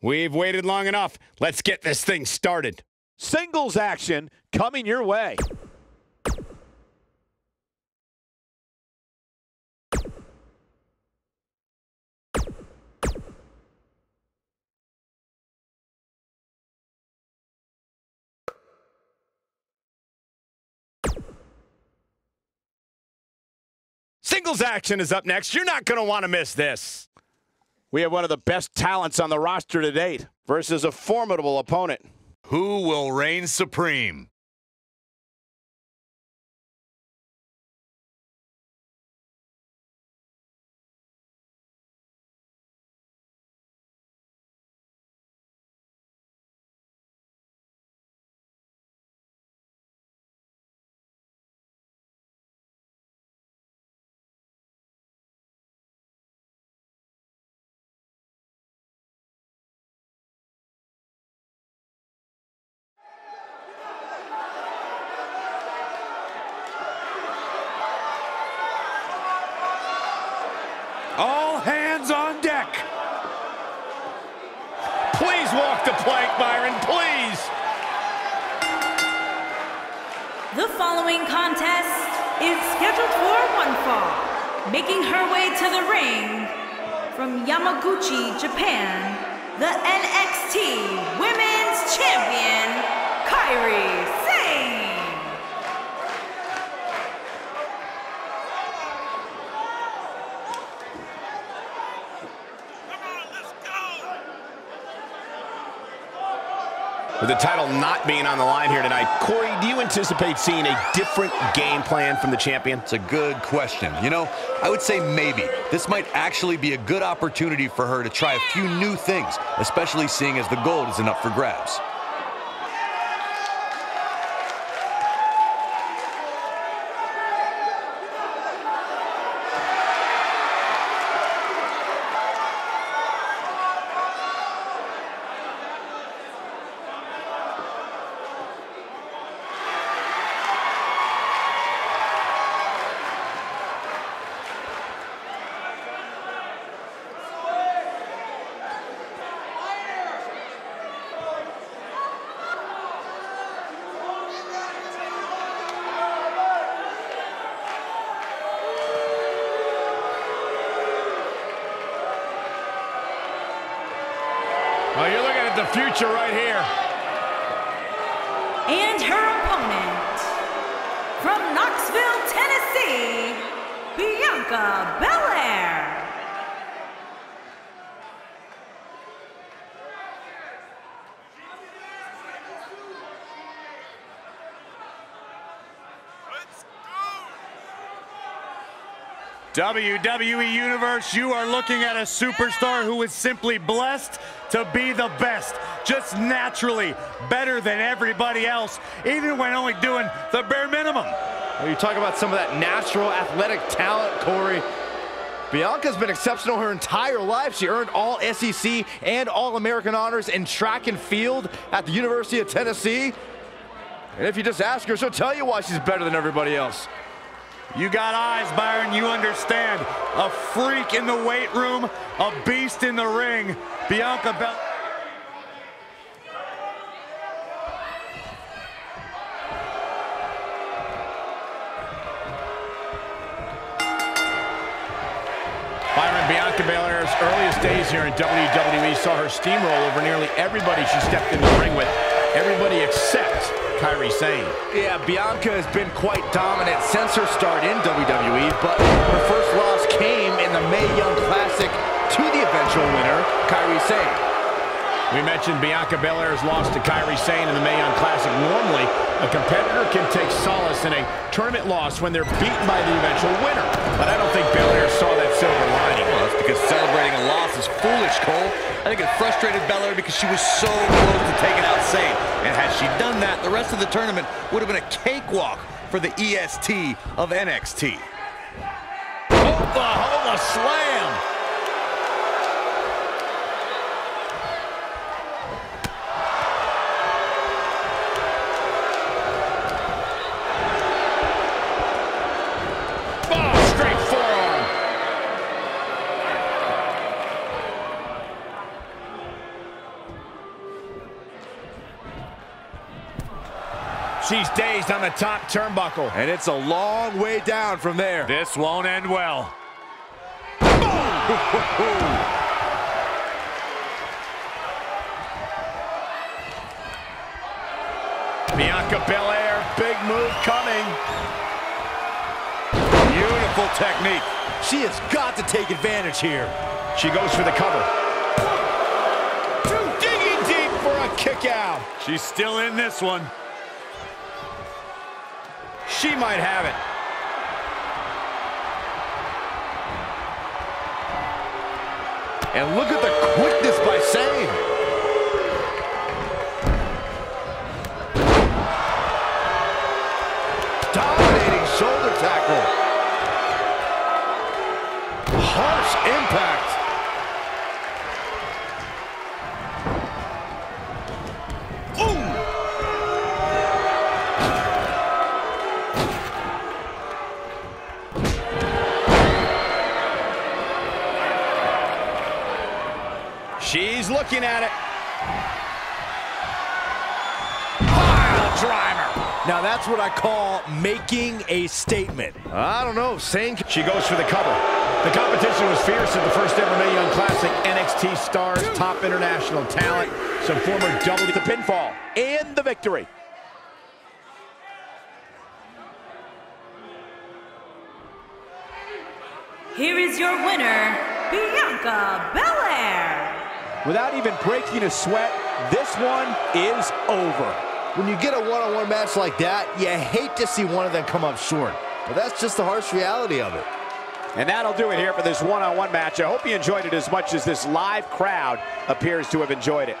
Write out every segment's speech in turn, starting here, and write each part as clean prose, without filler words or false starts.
We've waited long enough. Let's get this thing started. Singles action coming your way. Singles action is up next. You're not going to want to miss this. We have one of the best talents on the roster to date versus a formidable opponent. Who will reign supreme? All hands on deck. Please walk the plank, Byron, please. The following contest is scheduled for one fall. Making her way to the ring from Yamaguchi, Japan, the NXT Women's Champion, Kairi Sane. With the title not being on the line here tonight, Corey, do you anticipate seeing a different game plan from the champion? It's a good question. You know, I would say maybe. This might actually be a good opportunity for her to try a few new things, especially seeing as the gold isn't up for grabs. Well, you're looking at the future right here. And her opponent, from Knoxville, Tennessee, Bianca Belair. WWE Universe, you are looking at a superstar who is simply blessed to be the best. Just naturally better than everybody else, even when only doing the bare minimum. Well, you talk about some of that natural athletic talent, Corey. Bianca's been exceptional her entire life. She earned all SEC and All-American honors in track and field at the University of Tennessee. And if you just ask her, she'll tell you why she's better than everybody else. You got eyes, Byron, you understand. A freak in the weight room, a beast in the ring. Bianca Belair. Byron, Bianca Belair's earliest days here in WWE saw her steamroll over nearly everybody she stepped in the ring with. Everybody except Kairi Sane. Yeah, Bianca has been quite dominant since her start in WWE, but her first loss came in the Mae Young Classic to the eventual winner, Kairi Sane. We mentioned Bianca Belair's loss to Kairi Sane in the Mae Young Classic. Normally, a competitor can take solace in a tournament loss when they're beaten by the eventual winner. But I don't think Belair saw that silver lining. Well, that's because celebrating a loss is foolish, Cole. I think it frustrated Belair because she was so close to taking out Sane. And had she done that, the rest of the tournament would have been a cakewalk for the EST of NXT. Oklahoma slam! She's dazed on the top turnbuckle. And it's a long way down from there. This won't end well. Bianca Belair, big move coming. Beautiful technique. She has got to take advantage here. She goes for the cover. Digging deep for a kick out. She's still in this one. She might have it. And look at the quickness by Sane. Dominating shoulder tackle. Harsh impact. She's looking at it. Pile driver. Now that's what I call making a statement. I don't know, Sane. She goes for the cover. The competition was fierce at the first ever Mae Young Classic. NXT stars, top international talent, some former WWE. The pinfall and the victory. Here is your winner, Bianca Belair. Without even breaking a sweat, this one is over. When you get a one-on-one match like that, you hate to see one of them come up short. But that's just the harsh reality of it. And that'll do it here for this one-on-one match. I hope you enjoyed it as much as this live crowd appears to have enjoyed it.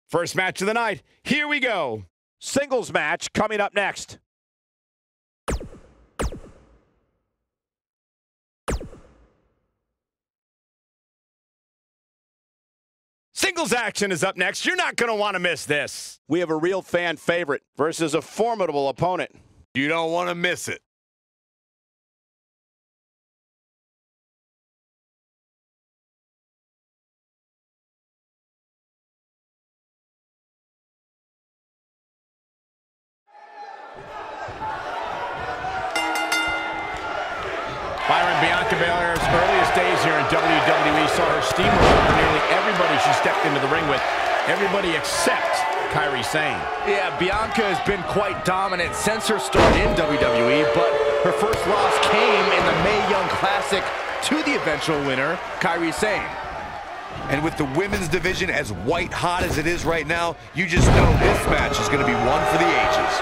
First match of the night. Here we go. Singles match coming up next. Singles action is up next. You're not going to want to miss this. We have a real fan favorite versus a formidable opponent. You don't want to miss it. Byron, Bianca Belair's earliest days here in WWE saw her steamroll over nearly everybody she stepped into the ring with. Everybody except Kairi Sane. Yeah, Bianca has been quite dominant since her start in WWE, but her first loss came in the Mae Young Classic to the eventual winner, Kairi Sane. And with the women's division as white hot as it is right now, you just know this match is going to be one for the ages.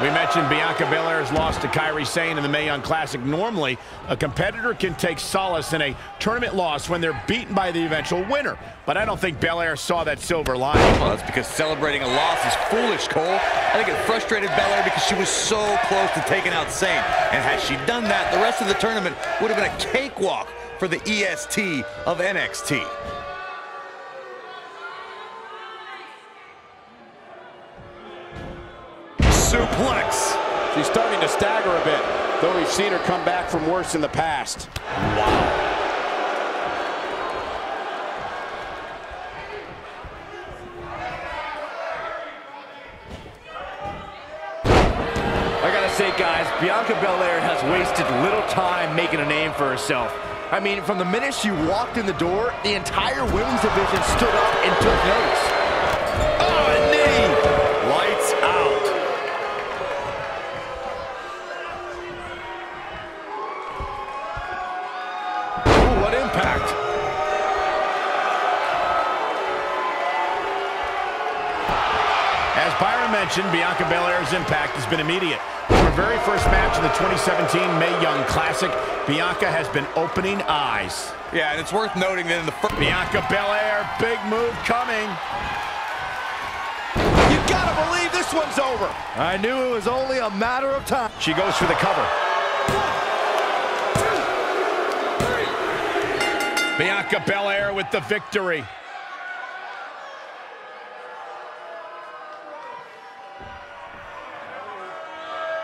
We mentioned Bianca Belair's loss to Kairi Sane in the Mae Young Classic. Normally, a competitor can take solace in a tournament loss when they're beaten by the eventual winner. But I don't think Belair saw that silver lining. Well, that's because celebrating a loss is foolish, Cole. I think it frustrated Belair because she was so close to taking out Sane. And had she done that, the rest of the tournament would have been a cakewalk for the EST of NXT. Suplex. She's starting to stagger a bit, though we've seen her come back from worse in the past. Wow. I gotta say, guys, Bianca Belair has wasted little time making a name for herself. I mean, from the minute she walked in the door, the entire women's division stood up and took notice. Oh, a knee! Lights out. Ooh, what impact. As Byron mentioned, Bianca Belair's impact has been immediate. From her very first match in the 2017 Mae Young Classic, Bianca has been opening eyes. Yeah, and it's worth noting that in the first... Bianca Belair, big move coming. You gotta believe this one's over. I knew it was only a matter of time. She goes for the cover. Bianca Belair with the victory.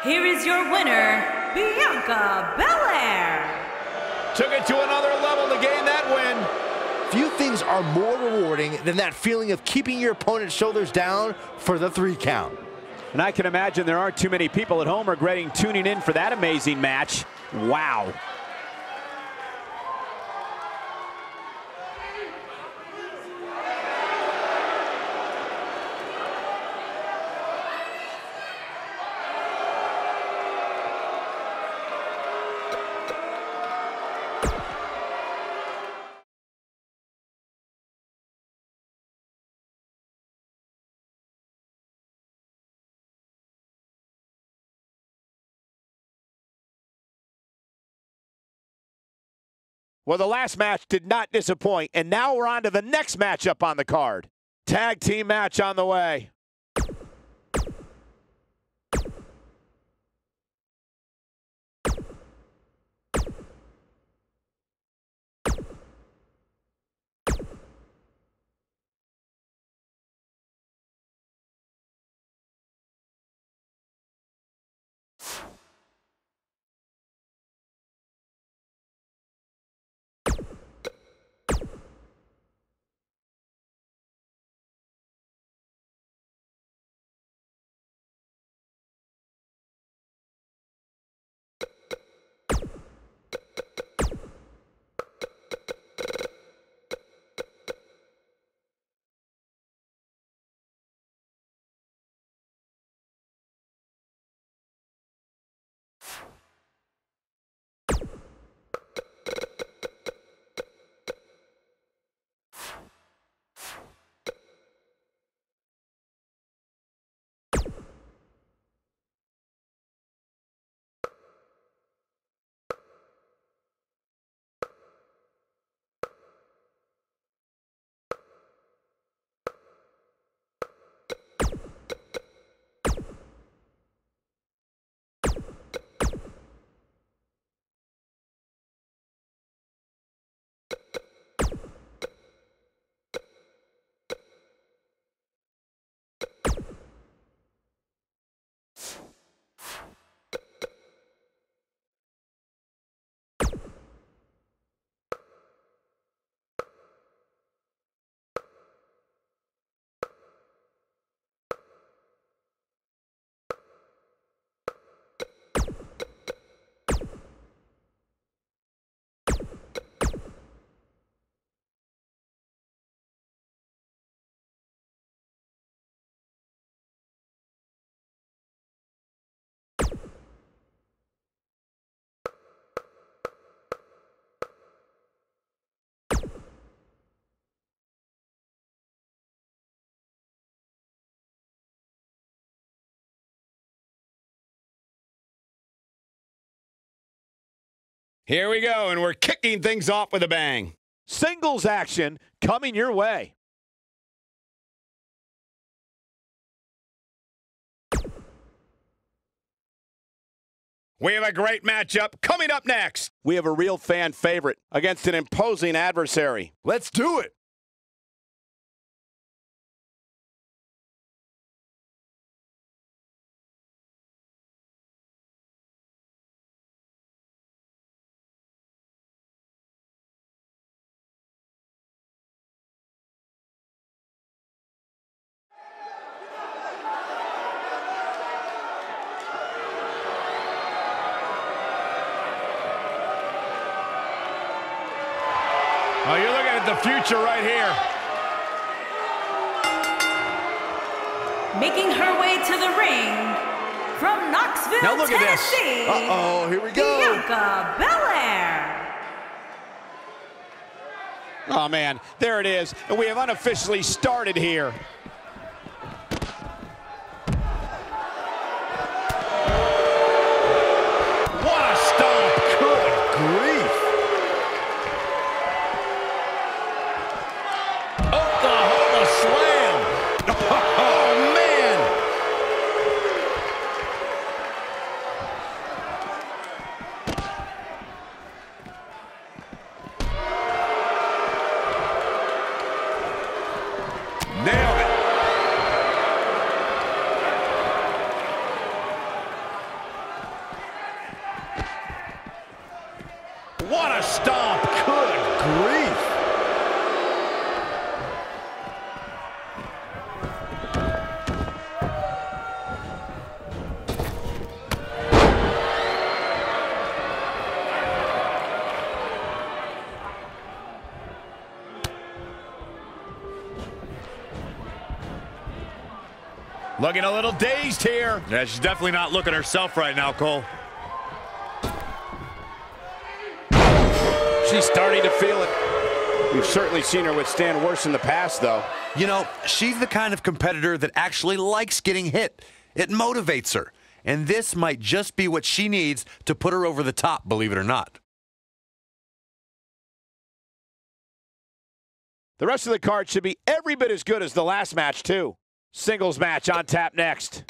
Here is your winner, Bianca Belair. Took it to another level to gain that win. Few things are more rewarding than that feeling of keeping your opponent's shoulders down for the 3 count. And I can imagine there aren't too many people at home regretting tuning in for that amazing match. Wow. Well, the last match did not disappoint, and now we're on to the next matchup on the card. Tag team match on the way. Here we go, and we're kicking things off with a bang. Singles action coming your way. We have a great matchup coming up next. We have a real fan favorite against an imposing adversary. Let's do it. Oh, you're looking at the future right here. Making her way to the ring from Knoxville, Now look at this. Tennessee. Uh-oh, here we go. Bianca Belair. Oh, man, there it is. And we have unofficially started here. What a stomp. Good grief. Oklahoma slam. Oh, man. Nailed it. What a stomp. Good grief. Looking a little dazed here. Yeah, she's definitely not looking herself right now, Cole. She's starting to feel it. We've certainly seen her withstand worse in the past, though. You know, she's the kind of competitor that actually likes getting hit. It motivates her. And this might just be what she needs to put her over the top, believe it or not. The rest of the card should be every bit as good as the last match, too. Singles match on tap next.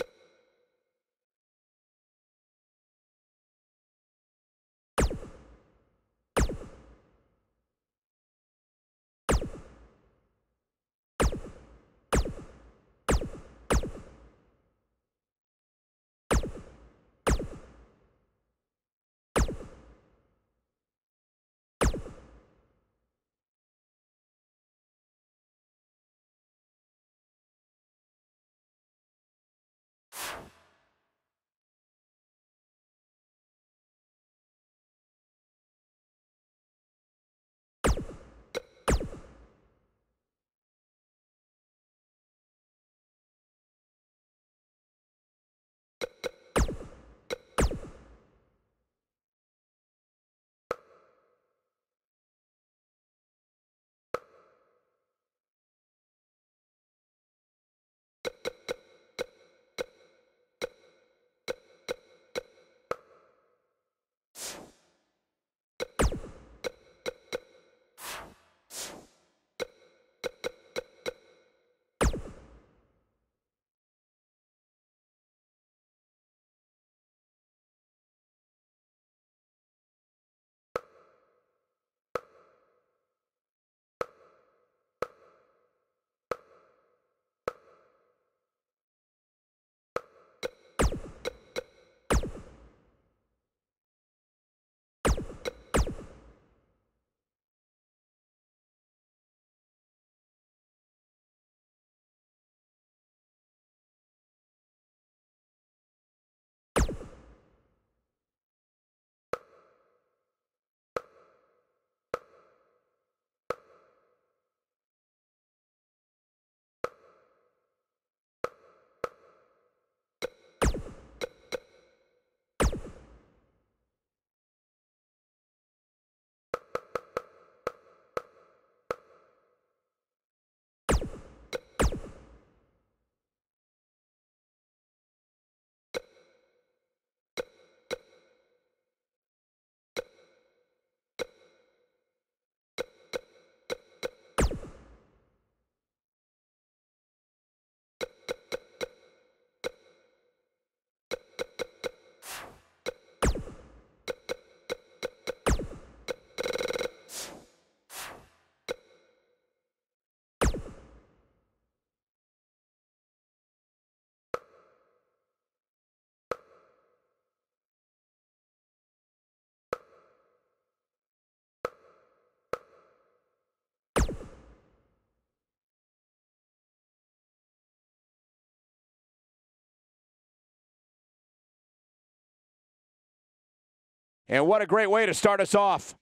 And what a great way to start us off.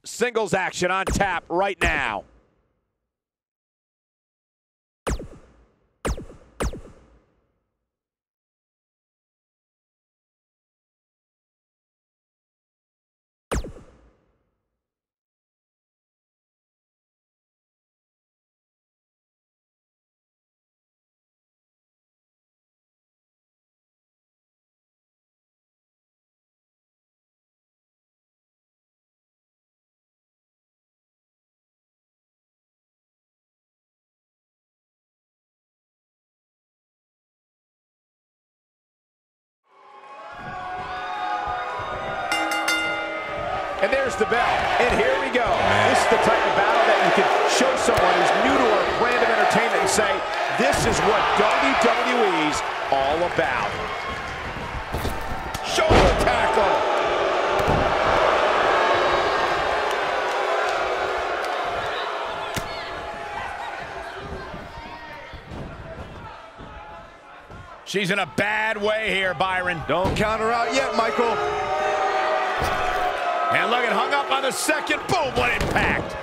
Singles action on tap right now. And there's the bell, and here we go. This is the type of battle that you can show someone who's new to our brand of entertainment and say, this is what WWE's all about. Shoulder tackle. She's in a bad way here, Byron. Don't count her out yet, Michael. And look, it hung up on the second. Boom, what impact.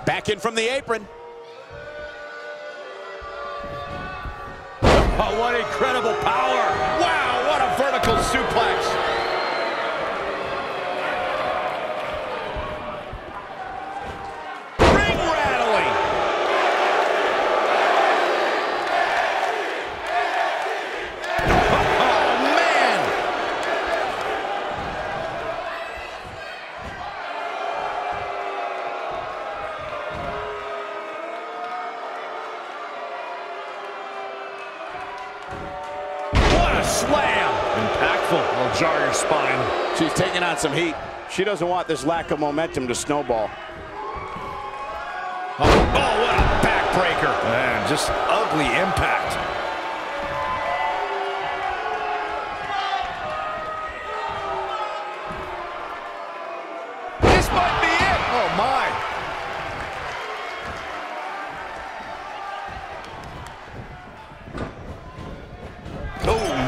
Back in from the apron. Oh, what incredible power. Wow, what a vertical suplex. Slam! Impactful. Will jar your spine. She's taking on some heat. She doesn't want this lack of momentum to snowball. Oh, what a backbreaker. Man, just ugly impact. This might be it. Oh, my.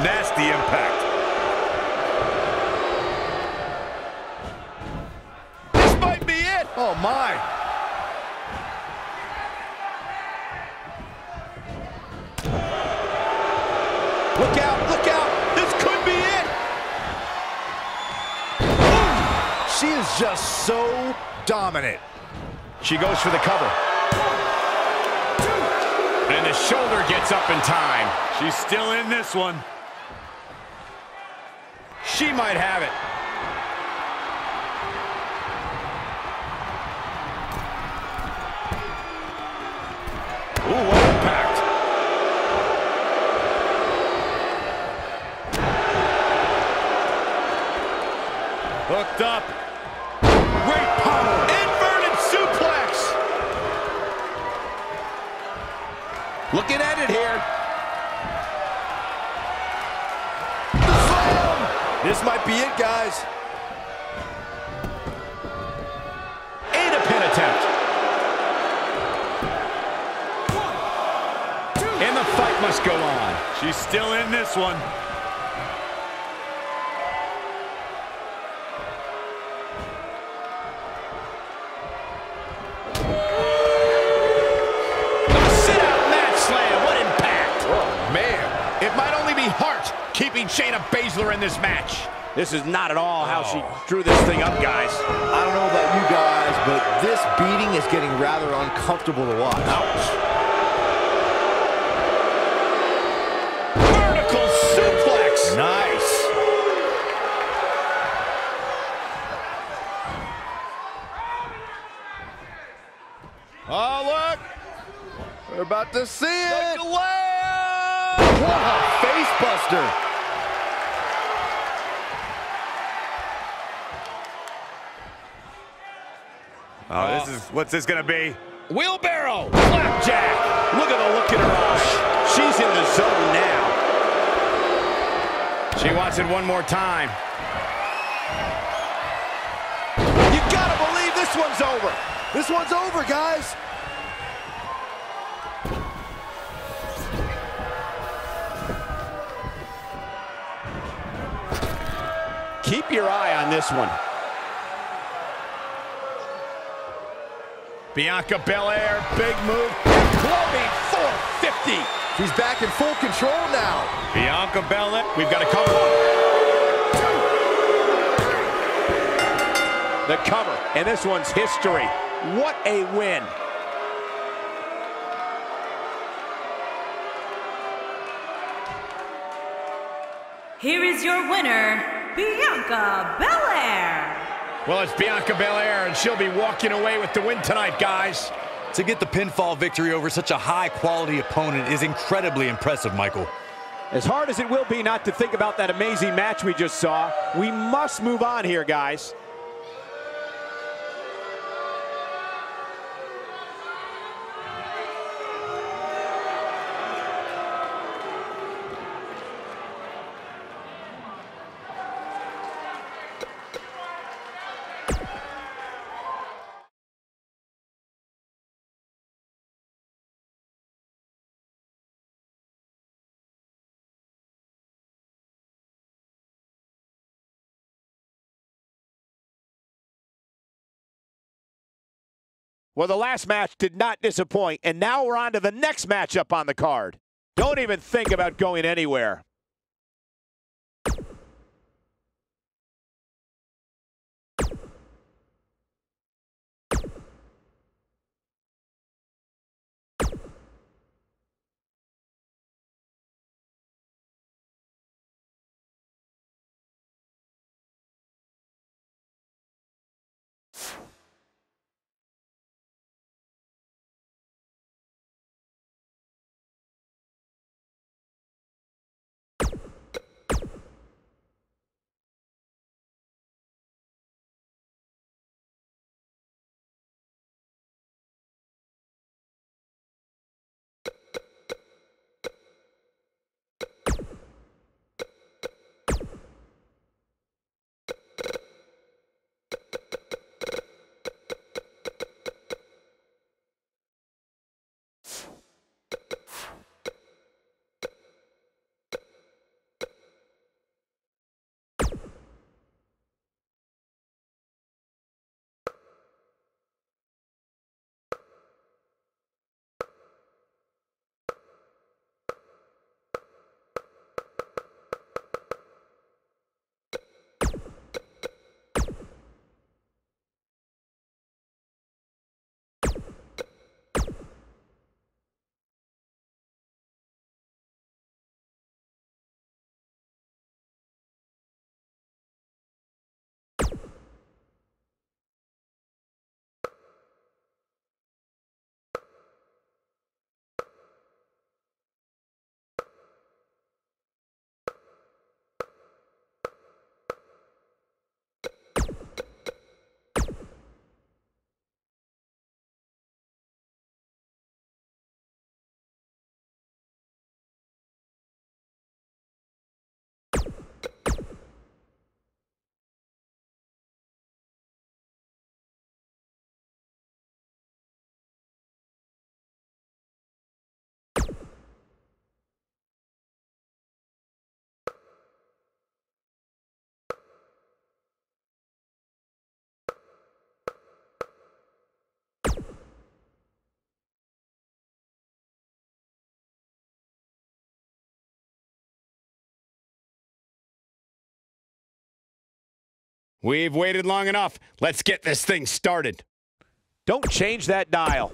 Nasty impact. This might be it. Oh, my. Look out, look out. This could be it. She is just so dominant. She goes for the cover. And the shoulder gets up in time. She's still in this one. She might have it. Ooh, what impact. Hooked up. Great power. Inverted suplex. Looking at it here. This might be it, guys. And a pin attempt. And the fight must go on. She's still in this one. Sit-out mat slam. What impact. Oh, man. It might only be heart keeping Shayna Baszler in this match. This is not at all how she drew this thing up, guys. I don't know about you guys, but this beating is getting rather uncomfortable to watch. Ouch. Vertical suplex. Nice. Oh, look. We're about to see it. The layup. What a face buster. Oh, what's this gonna be? Wheelbarrow. Flapjack. Look at the look in her eye. She's in the zone now. She wants it one more time. You gotta believe this one's over. This one's over, guys. keep your eye on this one. Bianca Belair, big move. Clubbing 450. She's back in full control now. Bianca Belair. We've got a cover. The cover, and this one's history. What a win. Here is your winner, Bianca Belair. Well, it's Bianca Belair, and she'll be walking away with the win tonight, guys. To get the pinfall victory over such a high-quality opponent is incredibly impressive, Michael. As hard as it will be not to think about that amazing match we just saw, we must move on here, guys. Well, the last match did not disappoint, and now we're on to the next matchup on the card. Don't even think about going anywhere. We've waited long enough. Let's get this thing started. Don't change that dial.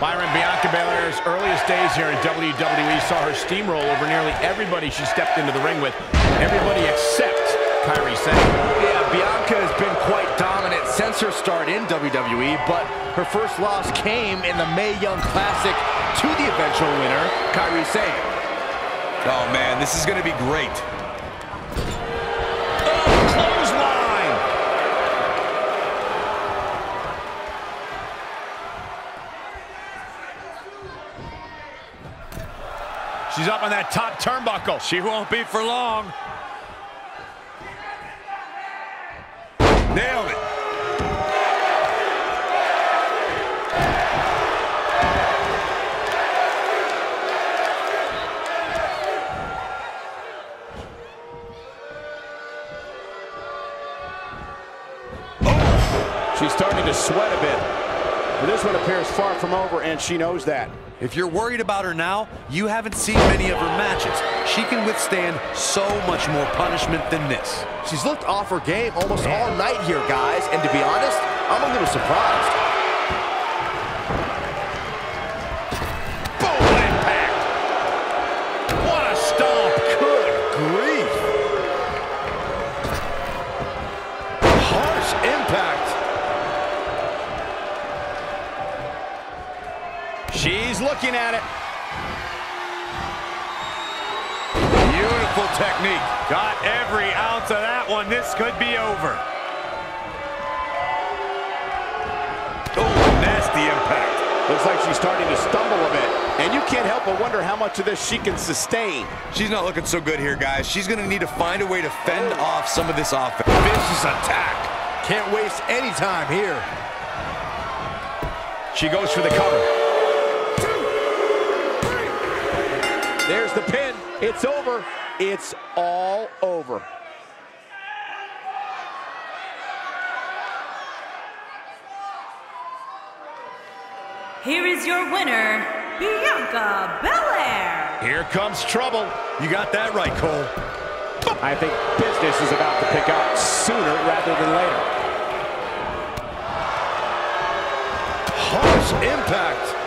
Byron, Bianca Belair's earliest days here in WWE saw her steamroll over nearly everybody she stepped into the ring with. Everybody except Kairi Sane. Yeah, Bianca has been quite dominant since her start in WWE, but her first loss came in the Mae Young Classic to the eventual winner, Kairi Sane. Oh man, this is gonna be great. Clothesline. She's up on that top turnbuckle. She won't be for long. Nailed it. She's starting to sweat a bit. But this one appears far from over, and she knows that. If you're worried about her now, you haven't seen many of her matches. She can withstand so much more punishment than this. She's looked off her game almost all night here, guys, and to be honest, I'm a little surprised. Boom, impact. What a stomp. Good grief. Harsh impact. She's looking at it. Beautiful technique. Got every ounce of that one. This could be over. Oh, nasty impact. Looks like she's starting to stumble a bit. And you can't help but wonder how much of this she can sustain. She's not looking so good here, guys. She's gonna need to find a way to fend off some of this offense. Vicious attack. Can't waste any time here. She goes for the cover. There's the pin. It's over. It's all over. Here is your winner, Bianca Belair. Here comes trouble. You got that right, Cole. I think business is about to pick up sooner rather than later. Harsh impact.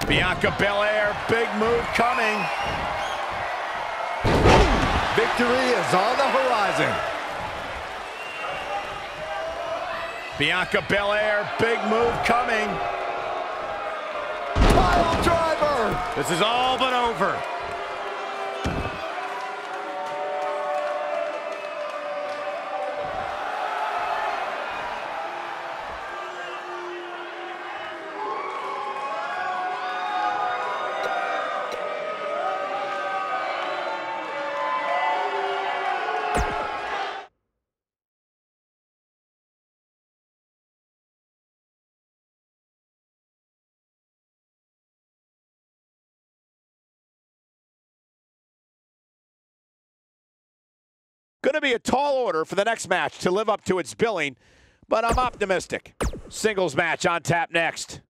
Bianca Belair, big move coming. Victory is on the horizon. Bianca Belair, big move coming. Pile driver. This is all but over. Going to be a tall order for the next match to live up to its billing, but I'm optimistic. Singles match on tap next.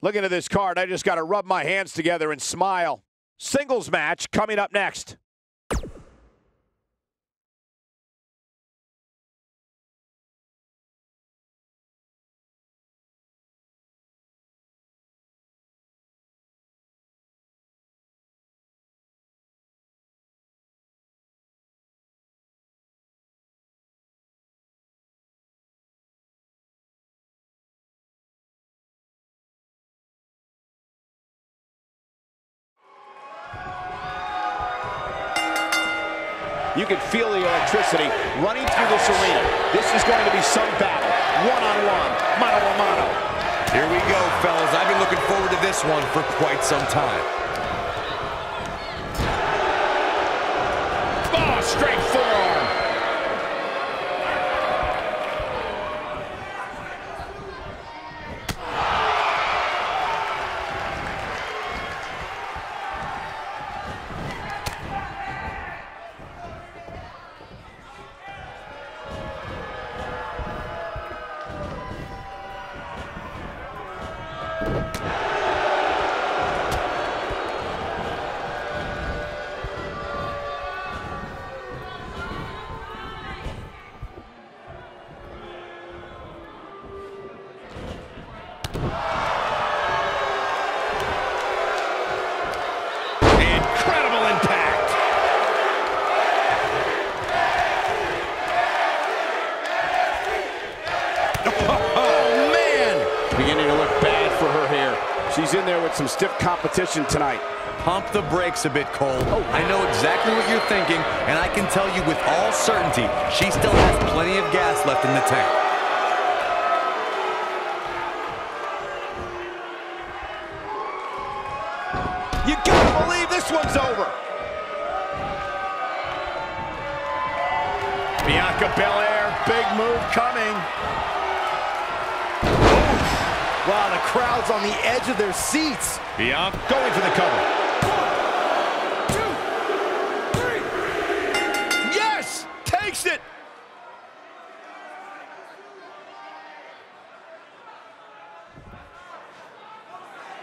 Looking at this card, I just got to rub my hands together and smile. Singles match coming up next. You can feel the electricity running through this arena. This is going to be some battle. One-on-one, mano-a-mano. Here we go, fellas. I've been looking forward to this one for quite some time. Oh, straight forearm. Incredible impact. Oh, man! Beginning to look bad for her here. She's in there with some stiff competition tonight. Pump the brakes a bit, Cole. I know exactly what you're thinking, and I can tell you with all certainty, she still has plenty of gas left in the tank. You gotta believe this one's over. Bianca Belair, big move coming. Wow, the crowd's on the edge of their seats. Bianca going for the cover. 1, 2, 3. Yes! Takes it!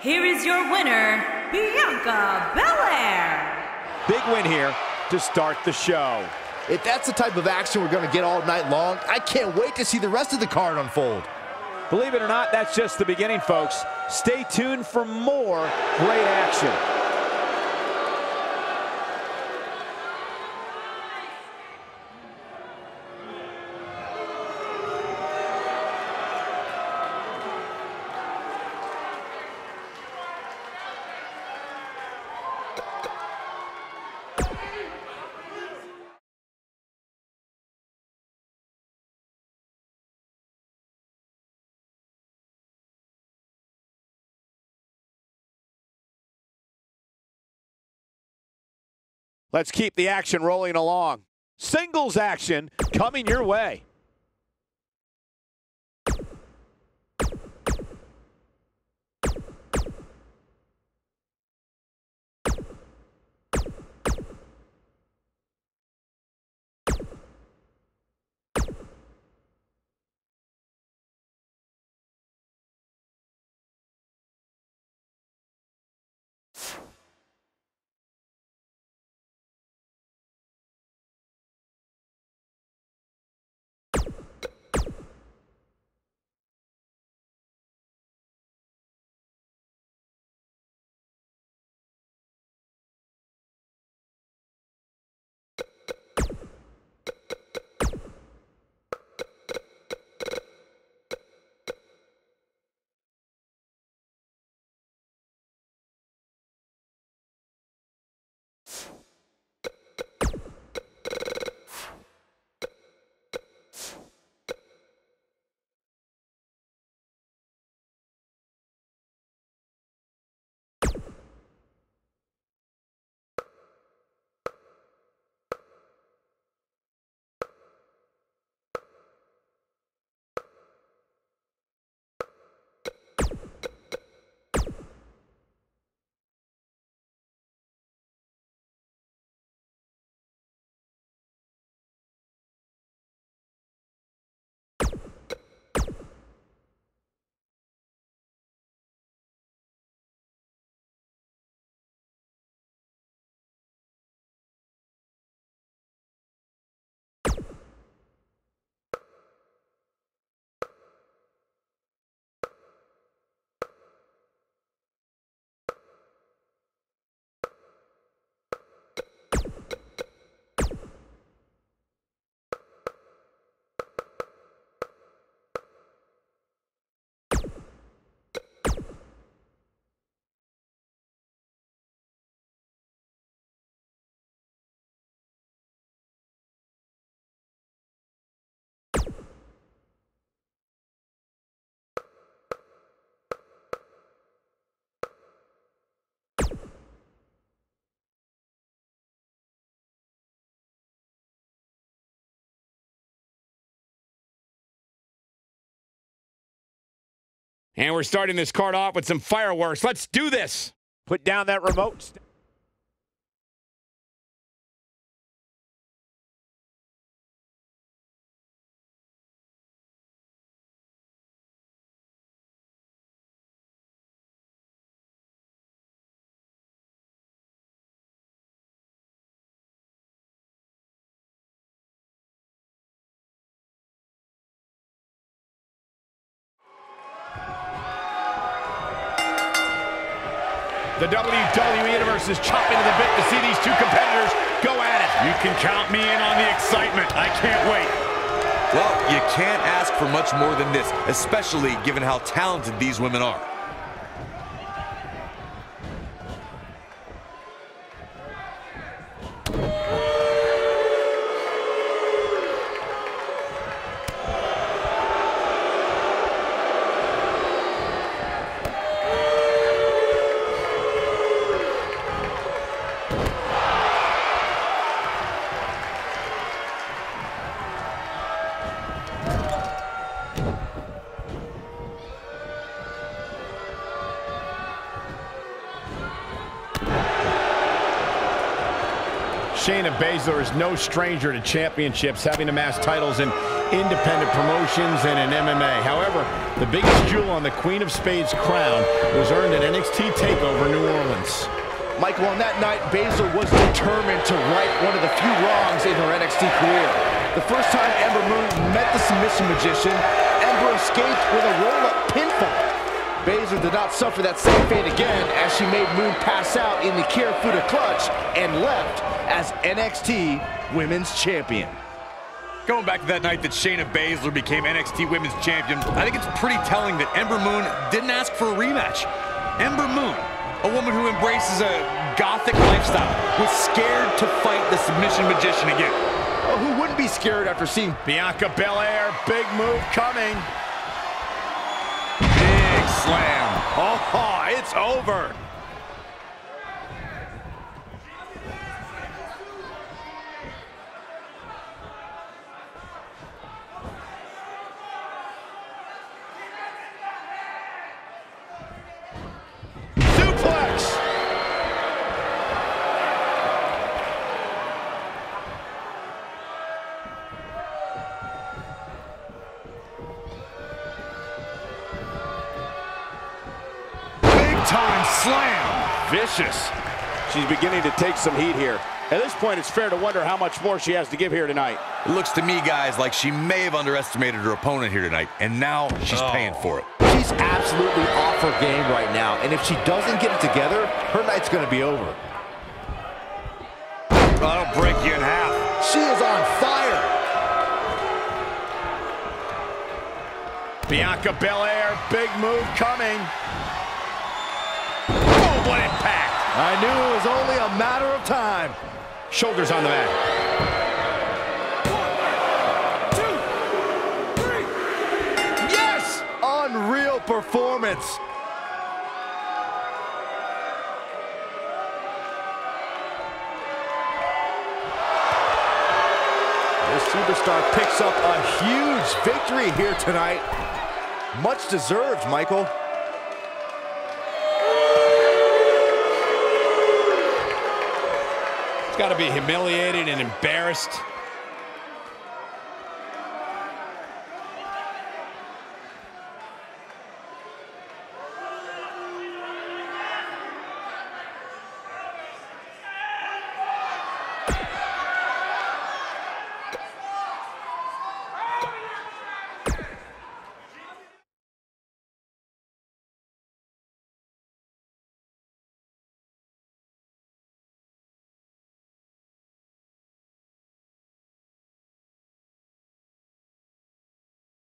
Here is your winner, Bianca Belair. Big win here to start the show. If that's the type of action we're going to get all night long, I can't wait to see the rest of the card unfold. Believe it or not, that's just the beginning, folks. Stay tuned for more great action. Let's keep the action rolling along. Singles action coming your way. And we're starting this card off with some fireworks. Let's do this. Put down that remote. The WWE Universe is chopping to the bit to see these two competitors go at it. You can count me in on the excitement. I can't wait. Well, you can't ask for much more than this, especially given how talented these women are. Shayna Baszler is no stranger to championships, having amassed titles in independent promotions and in MMA. However, the biggest jewel on the Queen of Spades crown was earned at NXT TakeOver New Orleans. Michael, on that night, Baszler was determined to right one of the few wrongs in her NXT career. The first time Ember Moon met the submission magician, Ember escaped with a roll-up pinfall. Baszler did not suffer that same fate again as she made Moon pass out in the Kirifuda clutch and left as NXT Women's Champion. Going back to that night that Shayna Baszler became NXT Women's Champion, I think it's pretty telling that Ember Moon didn't ask for a rematch. Ember Moon, a woman who embraces a gothic lifestyle, was scared to fight the submission magician again. Oh, who wouldn't be scared after seeing Bianca Belair, big move coming. Big slam. Oh, it's over. Suplex. Time slam. Vicious. She's beginning to take some heat here. At this point, it's fair to wonder how much more she has to give here tonight. It looks to me, guys, like she may have underestimated her opponent here tonight, and now she's paying for it. she's absolutely off her game right now, and if she doesn't get it together, her night's going to be over. That'll break you in half. She is on fire. Bianca Belair, big move coming. Oh, what impact! I knew it was only a matter of time. Shoulders on the mat. 1, 2, 3. Yes! Unreal performance. This superstar picks up a huge victory here tonight. Much deserved, Michael. It's got to be humiliated and embarrassed.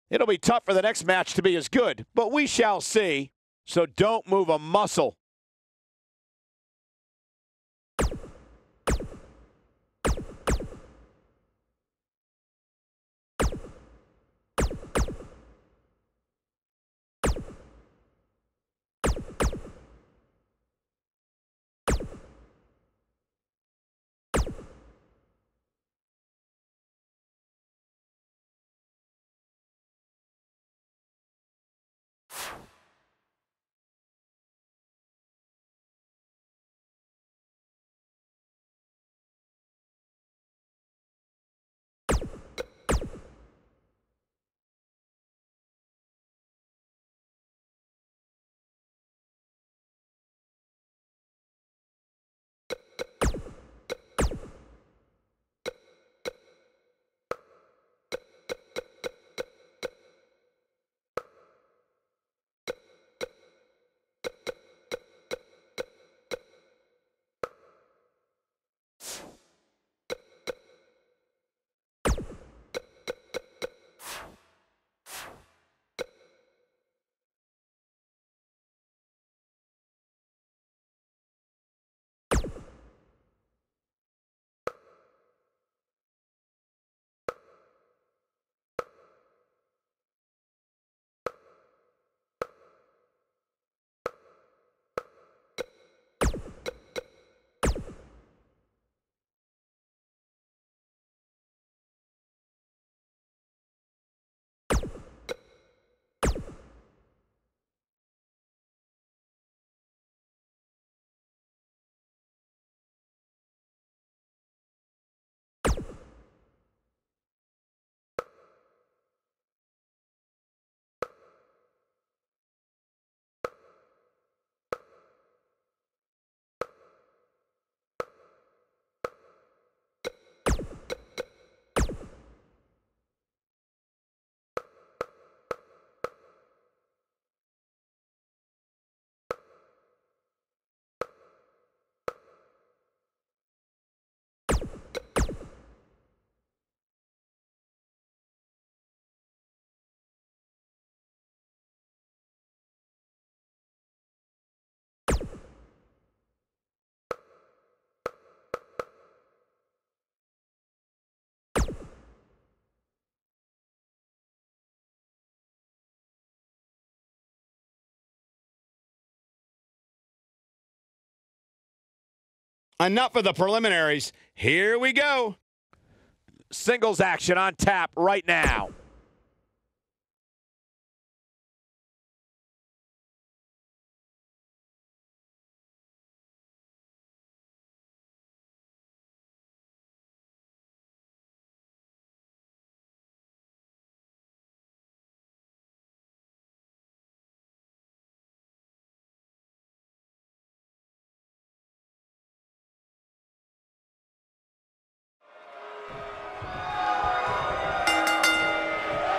It'll be tough for the next match to be as good, but we shall see. So don't move a muscle. Enough of the preliminaries. Here we go. Singles action on tap right now.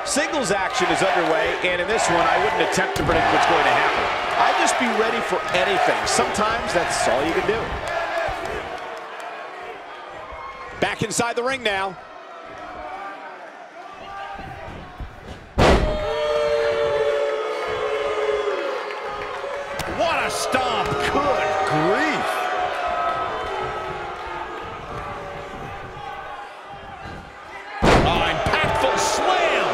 Singles action is underway, and in this one, I wouldn't attempt to predict what's going to happen. I'd just be ready for anything. Sometimes that's all you can do. Back inside the ring now. What a stomp. Good grief. Impactful slam.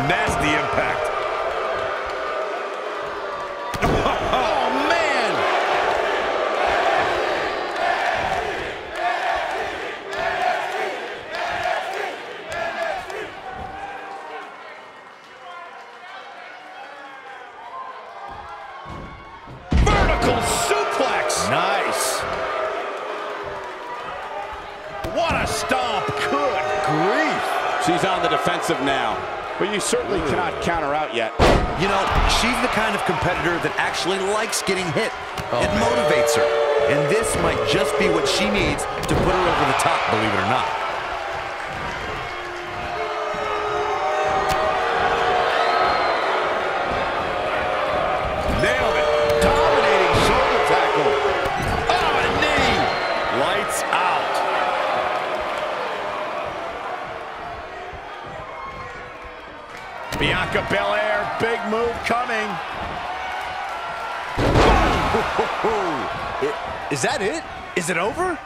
Nasty impact. Oh, man. Vertical suplex. Nice. What a stomp. Good grief. She's on the defensive now, but you certainly cannot counter out yet. You know, she's the kind of competitor that actually likes getting hit. It motivates her. And this might just be what she needs to put her over the top, believe it or not. Nailed it. Dominating shoulder tackle. Oh, a knee. Lights out. Bianca Belair, big move coming. Is that it? Is it over?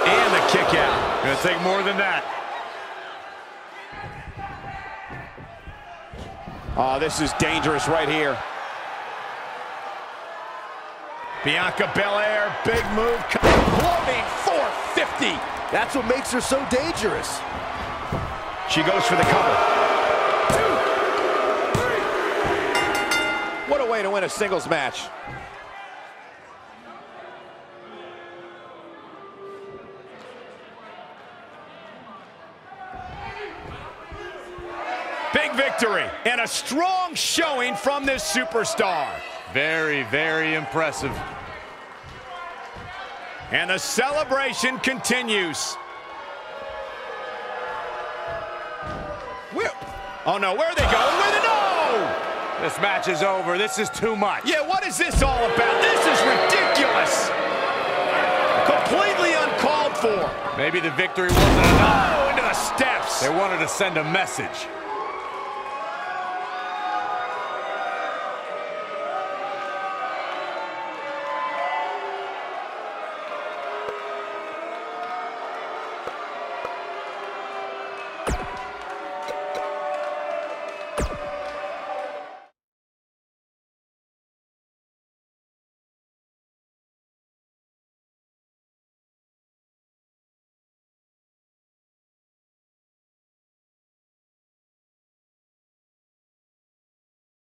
And the kick out. Gonna take more than that. Oh, this is dangerous right here. Bianca Belair, big move. Floating 450. That's what makes her so dangerous. She goes for the cover. What a way to win a singles match. Big victory and a strong showing from this superstar. Very, very impressive. And the celebration continues. Oh no, where are they going with it? No! This match is over. This is too much. Yeah, what is this all about? This is ridiculous. Completely uncalled for. Maybe the victory wasn't enough. Oh, into the steps. They wanted to send a message.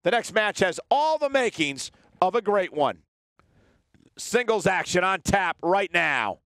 The next match has all the makings of a great one. Singles action on tap right now.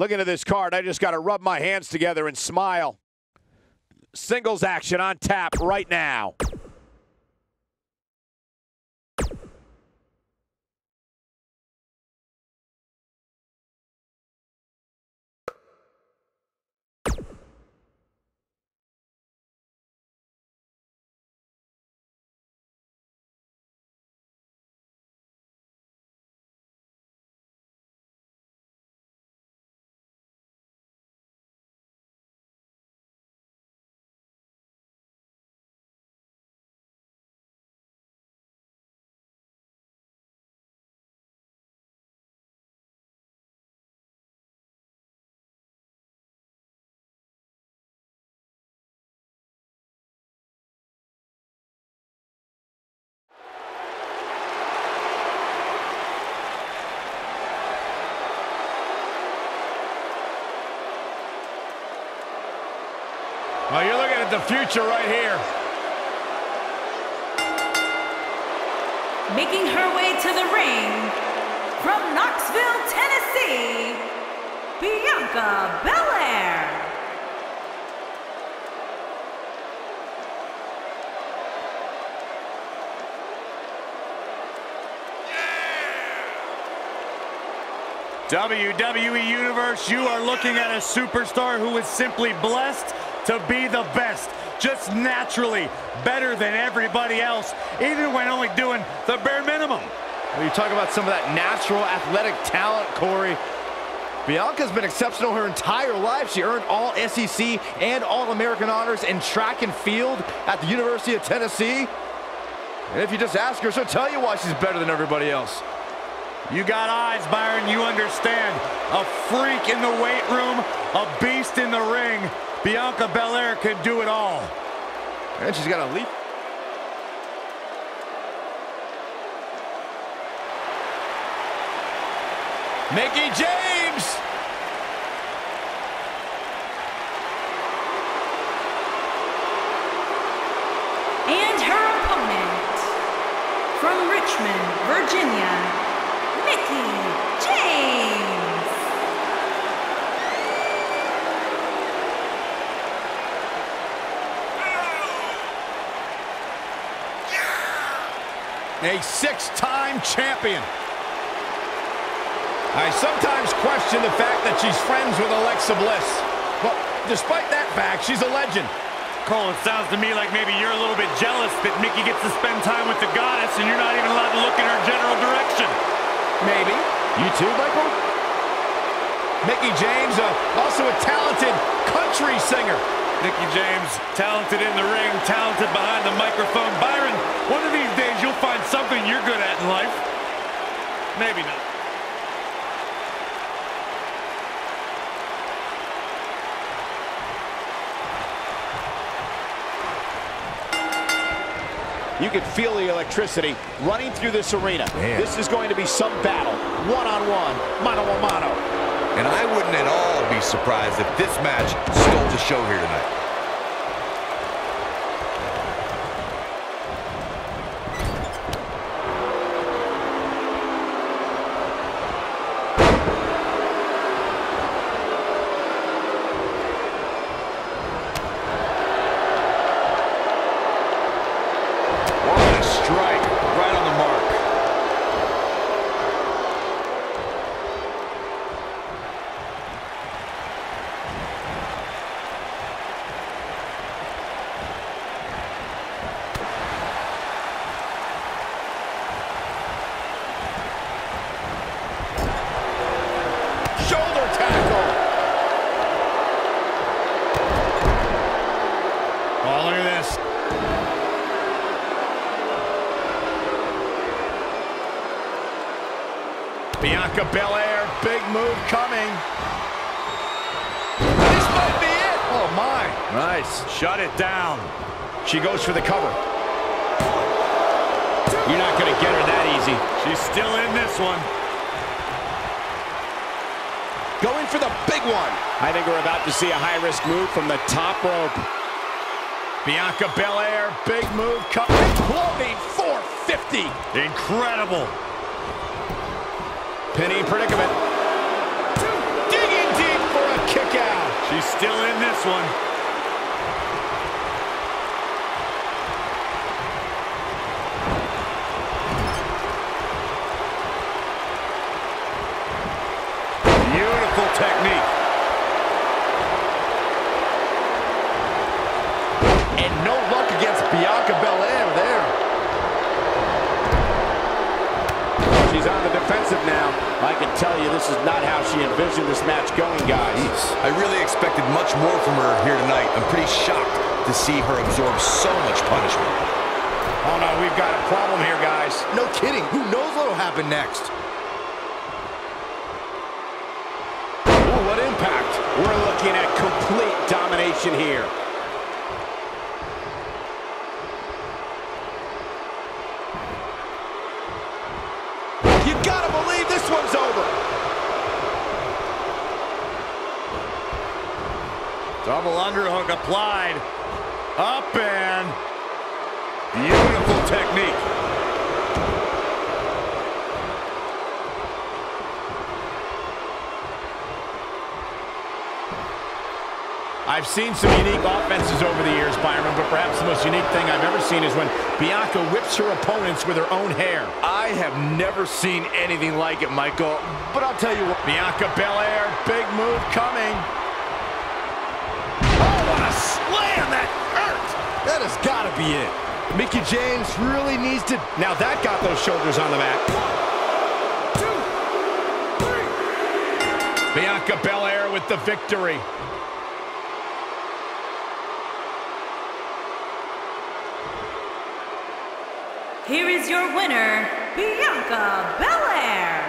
Looking at this card, I just got to rub my hands together and smile. Singles action on tap right now. Well, you're looking at the future right here. Making her way to the ring from Knoxville, Tennessee, Bianca Belair. WWE Universe, you are looking at a superstar who is simply blessed to be the best. Just naturally better than everybody else, even when only doing the bare minimum. When you talk about some of that natural athletic talent, Corey, Bianca's been exceptional her entire life. She earned all SEC and All-American honors in track and field at the University of Tennessee. And if you just ask her, she'll tell you why she's better than everybody else. You got eyes, Byron, you understand. A freak in the weight room, a beast in the ring. Bianca Belair can do it all. And she's got a leap. Mickie James. And her opponent from Richmond, Virginia, Mickie James. A six-time champion. I sometimes question the fact that she's friends with Alexa Bliss. But despite that fact, she's a legend. Cole, it sounds to me like maybe you're a little bit jealous that Mickie gets to spend time with the goddess and you're not even allowed to look in her general direction. Maybe. You too, Michael? Mickie James, also a talented country singer. Mickie James, talented in the ring, talented behind the microphone. Byron, one of these days you'll find something you're good at in life. Maybe not. You can feel the electricity running through this arena. Man. This is going to be some battle, one-on-one, mano-a-mano. And I wouldn't at all be surprised if this match stole the show here tonight. Bianca Belair, big move coming. This might be it. Oh, my. Nice. Shut it down. She goes for the cover. You're not going to get her that easy. She's still in this one. Going for the big one. I think we're about to see a high-risk move from the top rope. Bianca Belair, big move coming. Exploding 450. Incredible. Pinning predicament. Digging deep She's still in this one. Beautiful technique. And no luck against Bianca Belair there. She's on the defensive now. I can tell you this is not how she envisioned this match going, guys. I really expected much more from her here tonight. I'm pretty shocked to see her absorb so much punishment. Oh, no, we've got a problem here, guys. No kidding. Who knows what'll happen next? Ooh, what impact. We're looking at complete domination here. You gotta believe this one's over. Double underhook applied. Up and beautiful technique. I've seen some unique offenses over the years, Byron, but perhaps the most unique thing I've ever seen is when Bianca whips her opponents with her own hair. I have never seen anything like it, Michael. But I'll tell you what. Bianca Belair, big move coming. Oh, what a slam! That hurt! That has got to be it. Mickie James really needs to. Now that got those shoulders on the mat. 1, 2, 3. Bianca Belair with the victory. Here is your winner, Bianca Belair.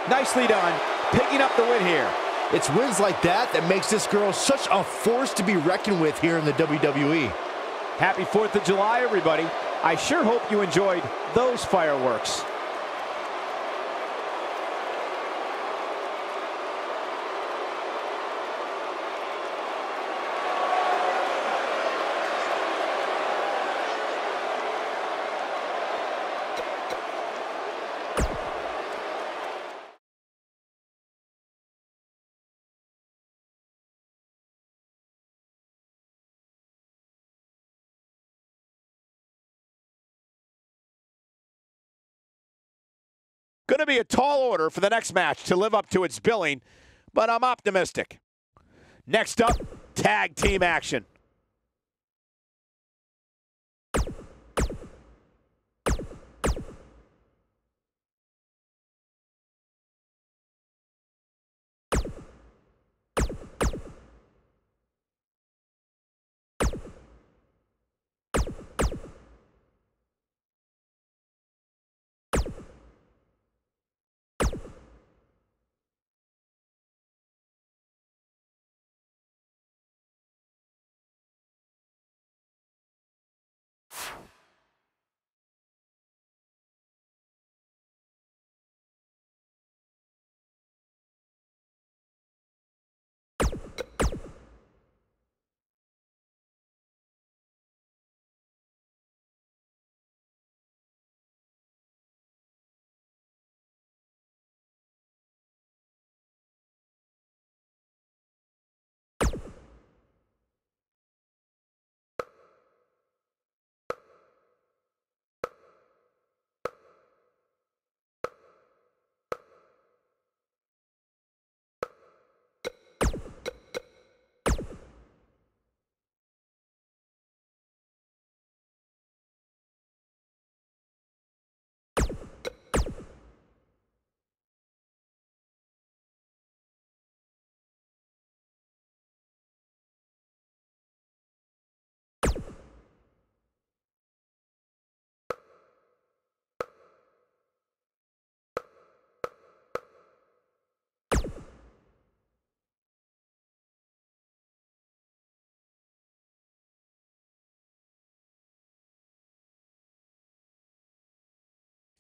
Nicely done, picking up the win here. It's wins like that that makes this girl such a force to be reckoned with here in the WWE. Happy 4th of July, everybody. I sure hope you enjoyed those fireworks. Going to be a tall order for the next match to live up to its billing, but I'm optimistic. Next up, tag team action.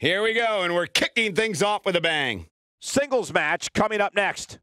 Here we go, and we're kicking things off with a bang. Singles match coming up next.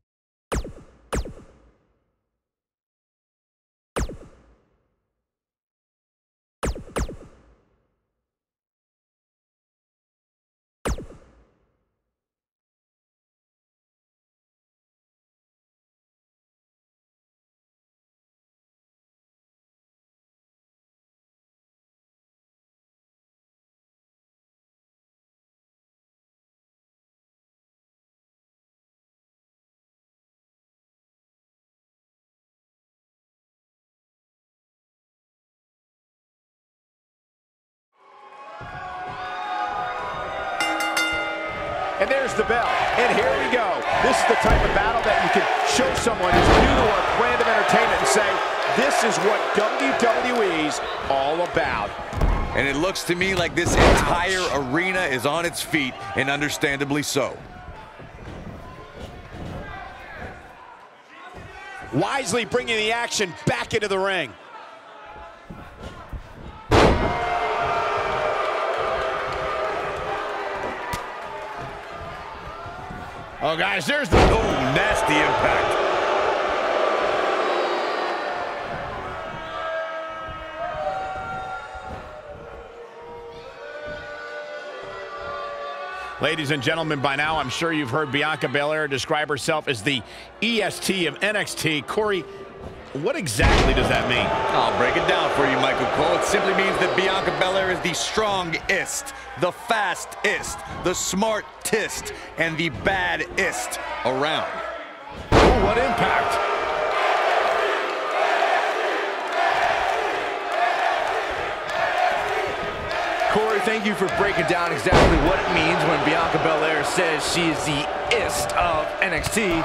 And there's the bell. And here we go. This is the type of battle that you can show someone who's new to our brand of entertainment and say, this is what WWE's all about. And it looks to me like this entire arena is on its feet, and understandably so. Wisely bringing the action back into the ring. Oh, guys, there's the... Oh, nasty impact. Ladies and gentlemen, by now, I'm sure you've heard Bianca Belair describe herself as the EST of NXT. Corey, what exactly does that mean? I'll break it down for you, Michael Cole. It simply means that Bianca Belair is the strongest, the fastest, the smartest, and the baddest around. Oh, what impact! Corey, thank you for breaking down exactly what it means when Bianca Belair says she is the ist of NXT.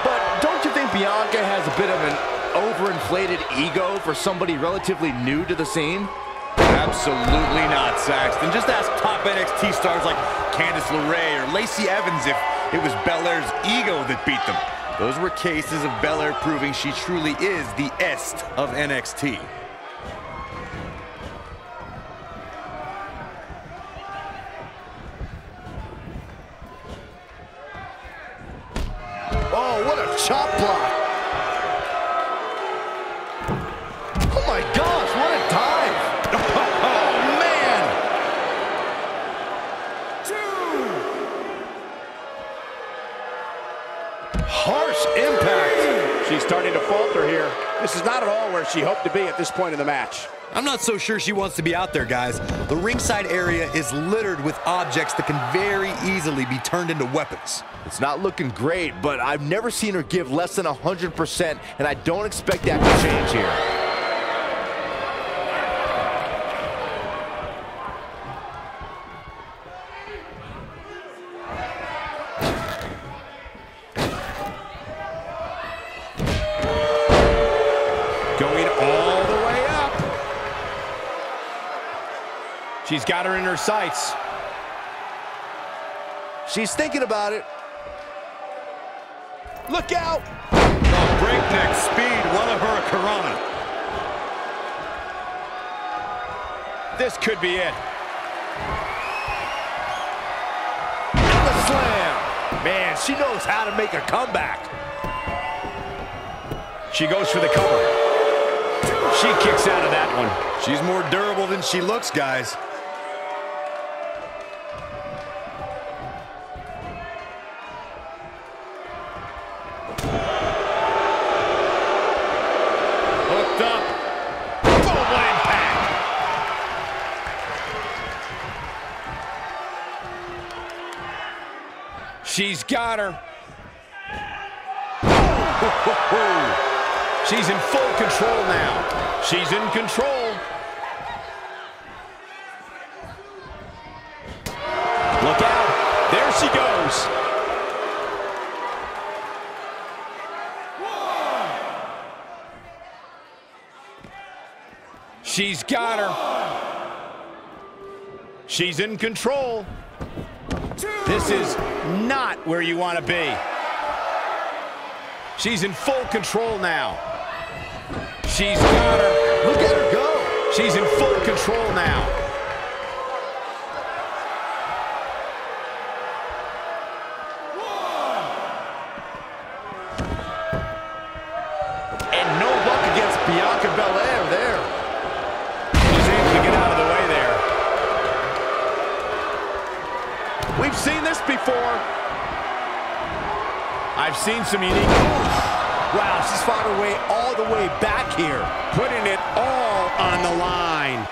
But don't you think Bianca has a bit of an overinflated ego for somebody relatively new to the scene? Absolutely not, Saxton. Just ask top NXT stars like Candice LeRae or Lacey Evans if it was Belair's ego that beat them. Those were cases of Belair proving she truly is the est of NXT. Oh, what a chop block. Oh my gosh, what a dive. Oh, man. Harsh impact. She's starting to falter here. This is not at all where she hoped to be at this point in the match. I'm not so sure she wants to be out there, guys. The ringside area is littered with objects that can very easily be turned into weapons. It's not looking great, but I've never seen her give less than 100%, and I don't expect that to change here. Going all the way up. She's got her in her sights. She's thinking about it. Look out! Oh, breakneck speed, what a hurricanrana. This could be it. The slam! Man, she knows how to make a comeback. She goes for the cover. She kicks out of that one. She's more durable than she looks, guys. Hooked up. Boom, what impact. She's got her. She's in full control now. She's in control. Look out. There she goes. She's got her. She's in control. This is not where you want to be. She's in full control now. She's got her. Look at her go. She's in full control now. And no luck against Bianca Belair there. She's able to get out of the way there. We've seen this before. I've seen some unique moves. Wow, she's fought her way all the way back here. Putting it all on the line.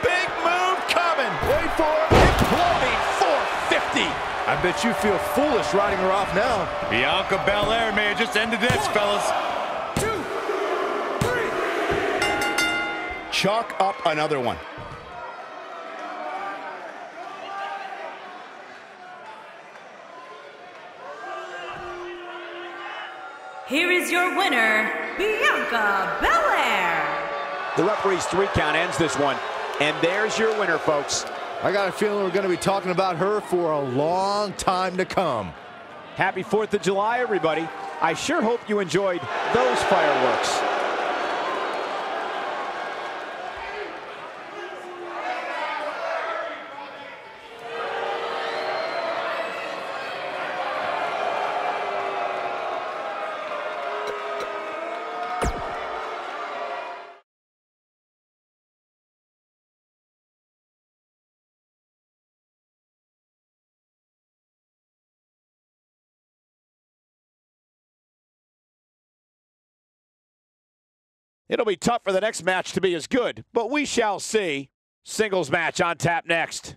Big move coming. Wait for it. Imploding 450. I bet you feel foolish riding her off now. Bianca Belair may have just ended this, fellas. Chalk up another one. here is your winner, Bianca Belair. The referee's 3 count ends this one. And there's your winner, folks. I got a feeling we're going to be talking about her for a long time to come. Happy 4th of July, everybody. I sure hope you enjoyed those fireworks. It'll be tough for the next match to be as good, but we shall see. Singles match on tap next.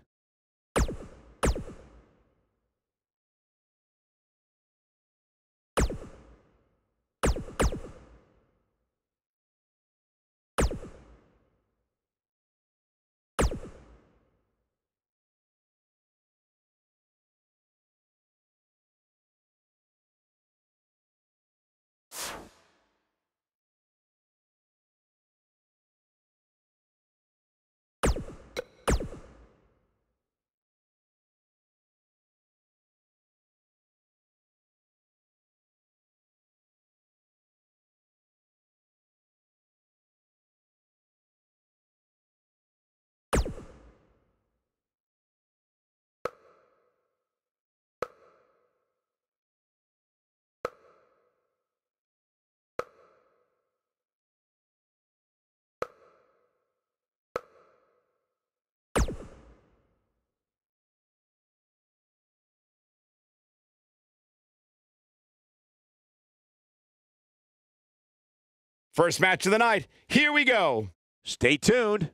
First match of the night. Here we go. Stay tuned.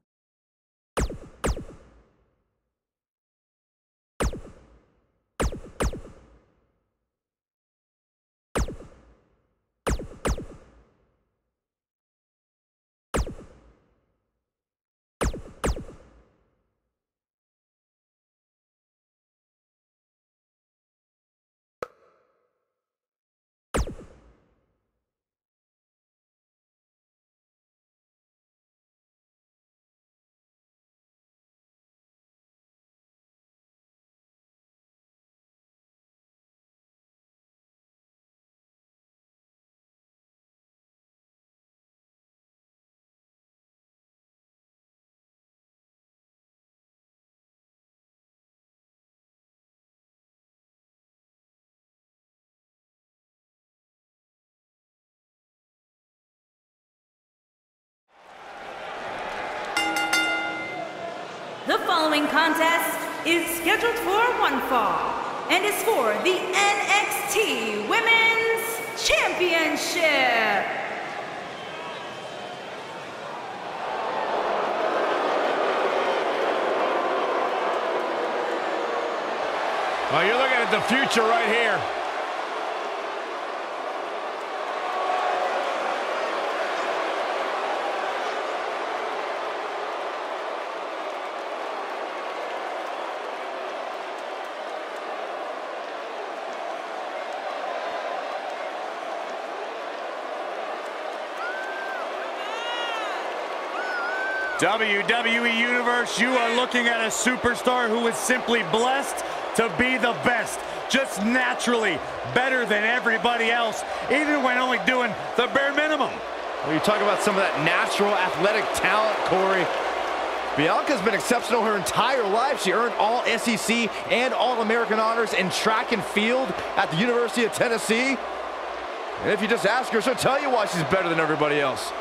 The following contest is scheduled for one fall and is for the NXT Women's Championship. Well, you're looking at the future right here. WWE Universe, you are looking at a superstar who is simply blessed to be the best. Just naturally better than everybody else, even when only doing the bare minimum. When you talk about some of that natural athletic talent, Corey, Bianca's been exceptional her entire life. She earned all SEC and All-American honors in track and field at the University of Tennessee. And if you just ask her, she'll tell you why she's better than everybody else.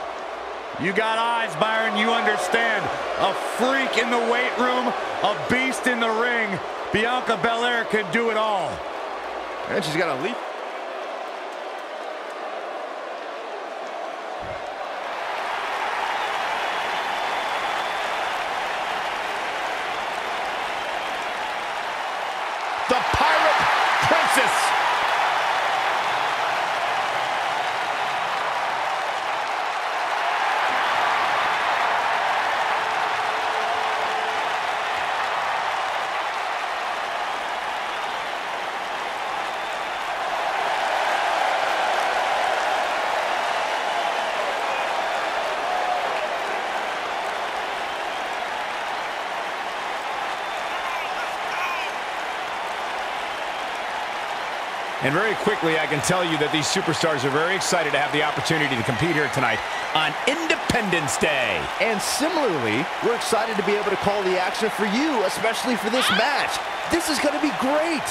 You got eyes, Byron, you understand. A freak in the weight room, a beast in the ring. Bianca Belair can do it all. And she's got a leap. The Pirate Princess. And very quickly, I can tell you that these superstars are very excited to have the opportunity to compete here tonight on Independence Day. And similarly, we're excited to be able to call the action for you, especially for this match. This is going to be great.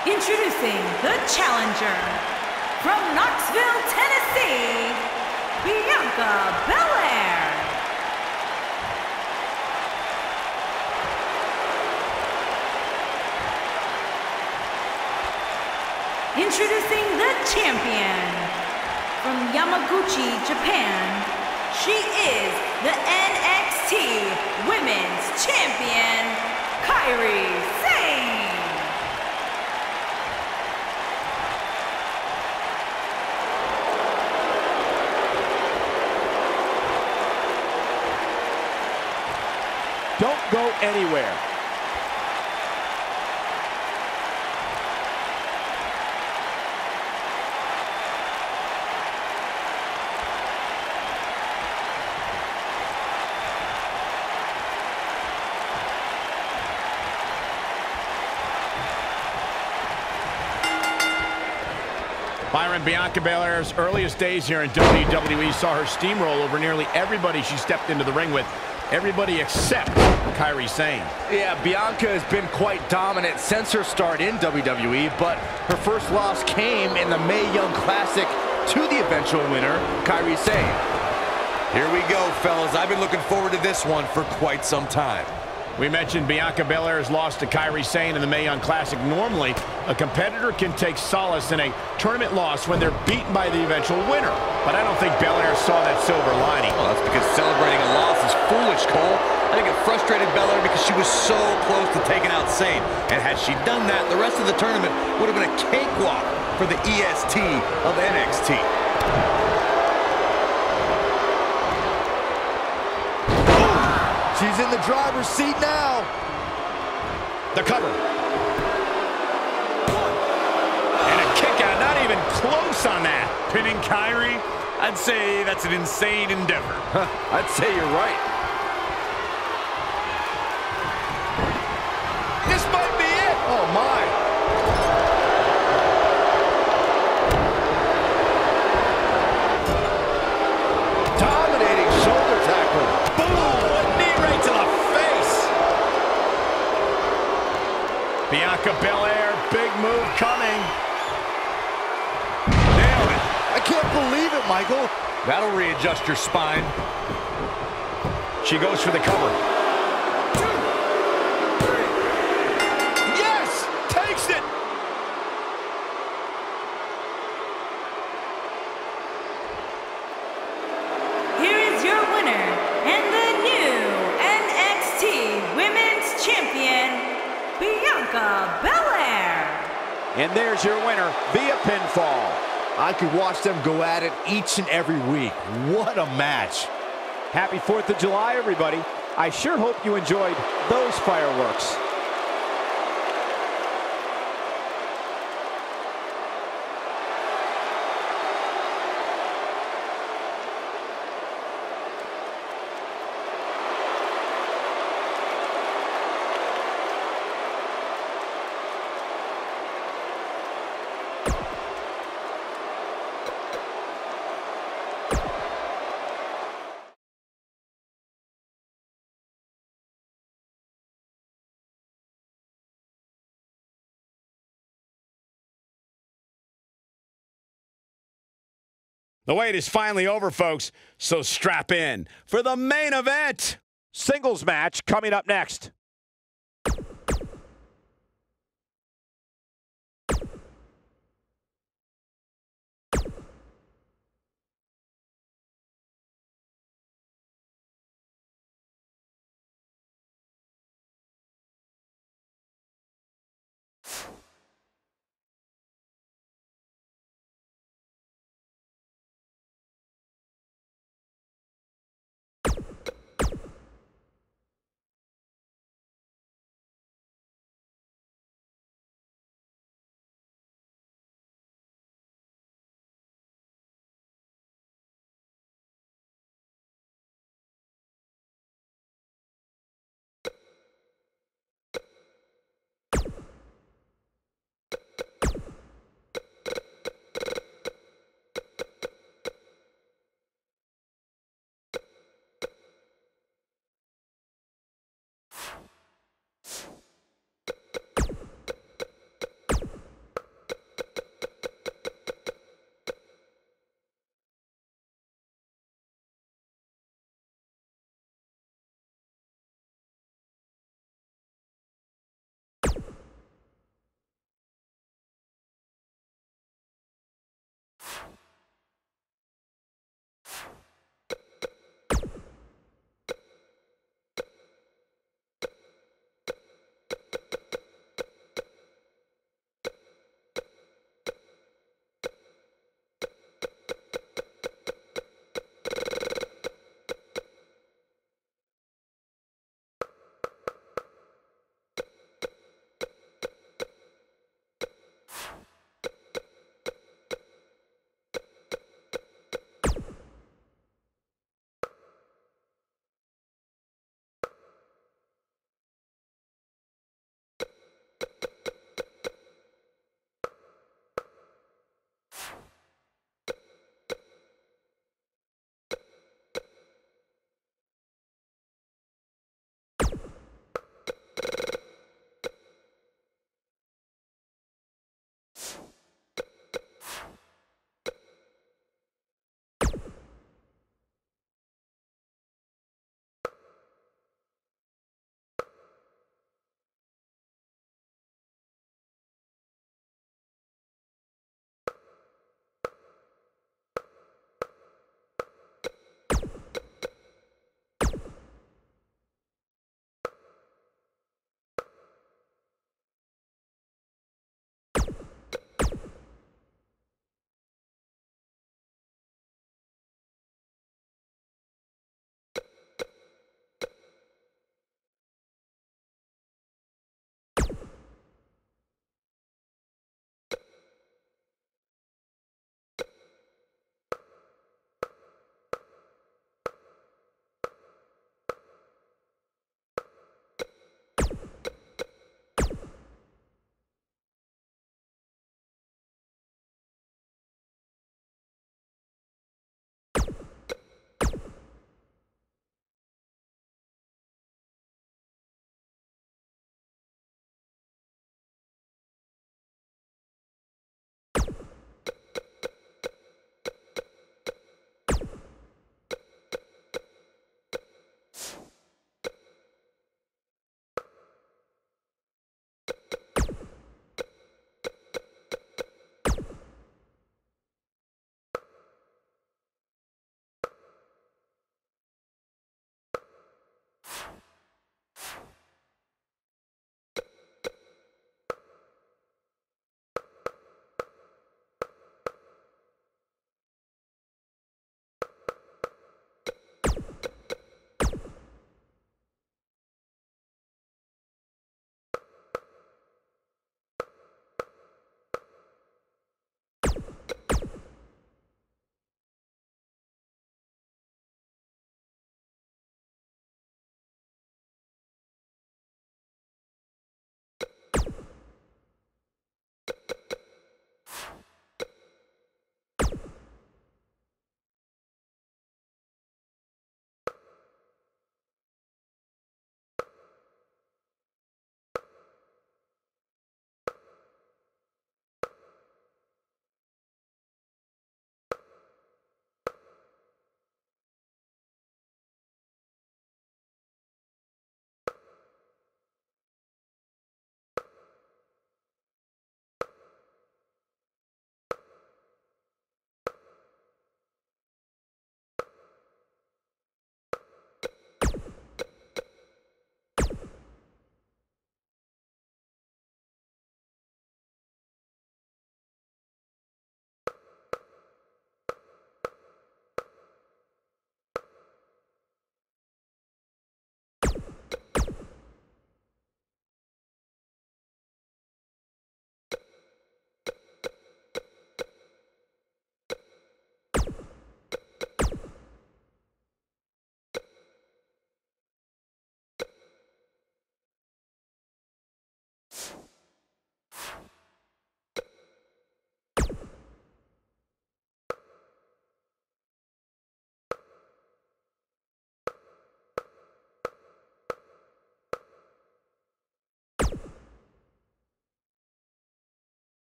Introducing the challenger from Knoxville, Tennessee, Bianca Belair. Introducing the champion from Yamaguchi, Japan. She is the NXT Women's Champion, Kairi Sane. Don't go anywhere. Byron, Bianca Belair's earliest days here in WWE saw her steamroll over nearly everybody she stepped into the ring with. Everybody except Kairi Sane. Yeah, Bianca has been quite dominant since her start in WWE, but her first loss came in the Mae Young Classic to the eventual winner, Kairi Sane. Here we go, fellas. I've been looking forward to this one for quite some time. We mentioned Bianca Belair's loss to Kairi Sane in the Mae Young Classic. Normally, a competitor can take solace in a tournament loss when they're beaten by the eventual winner. But I don't think Belair saw that silver lining. Well, that's because celebrating a loss is foolish, Cole. I think it frustrated Belair because she was so close to taking out Sane. And had she done that, the rest of the tournament would have been a cakewalk for the EST of NXT. She's in the driver's seat now. The cover. And a kick out, not even close on that. Pinning Kairi, I'd say that's an insane endeavor. I'd say you're right. This might be it. Oh, my. Dominating shoulder tackle. Bianca Belair, big move coming. Nailed it. I can't believe it, Michael. That'll readjust your spine. She goes for the cover. 2, 3. Yes! Takes it! Here is your winner and the new NXT Women's Champion, Bianca Belair. And there's your winner via pinfall. I could watch them go at it each and every week. What a match. Happy 4th of July, everybody. I sure hope you enjoyed those fireworks. The wait is finally over, folks, so strap in for the main event. Singles match coming up next.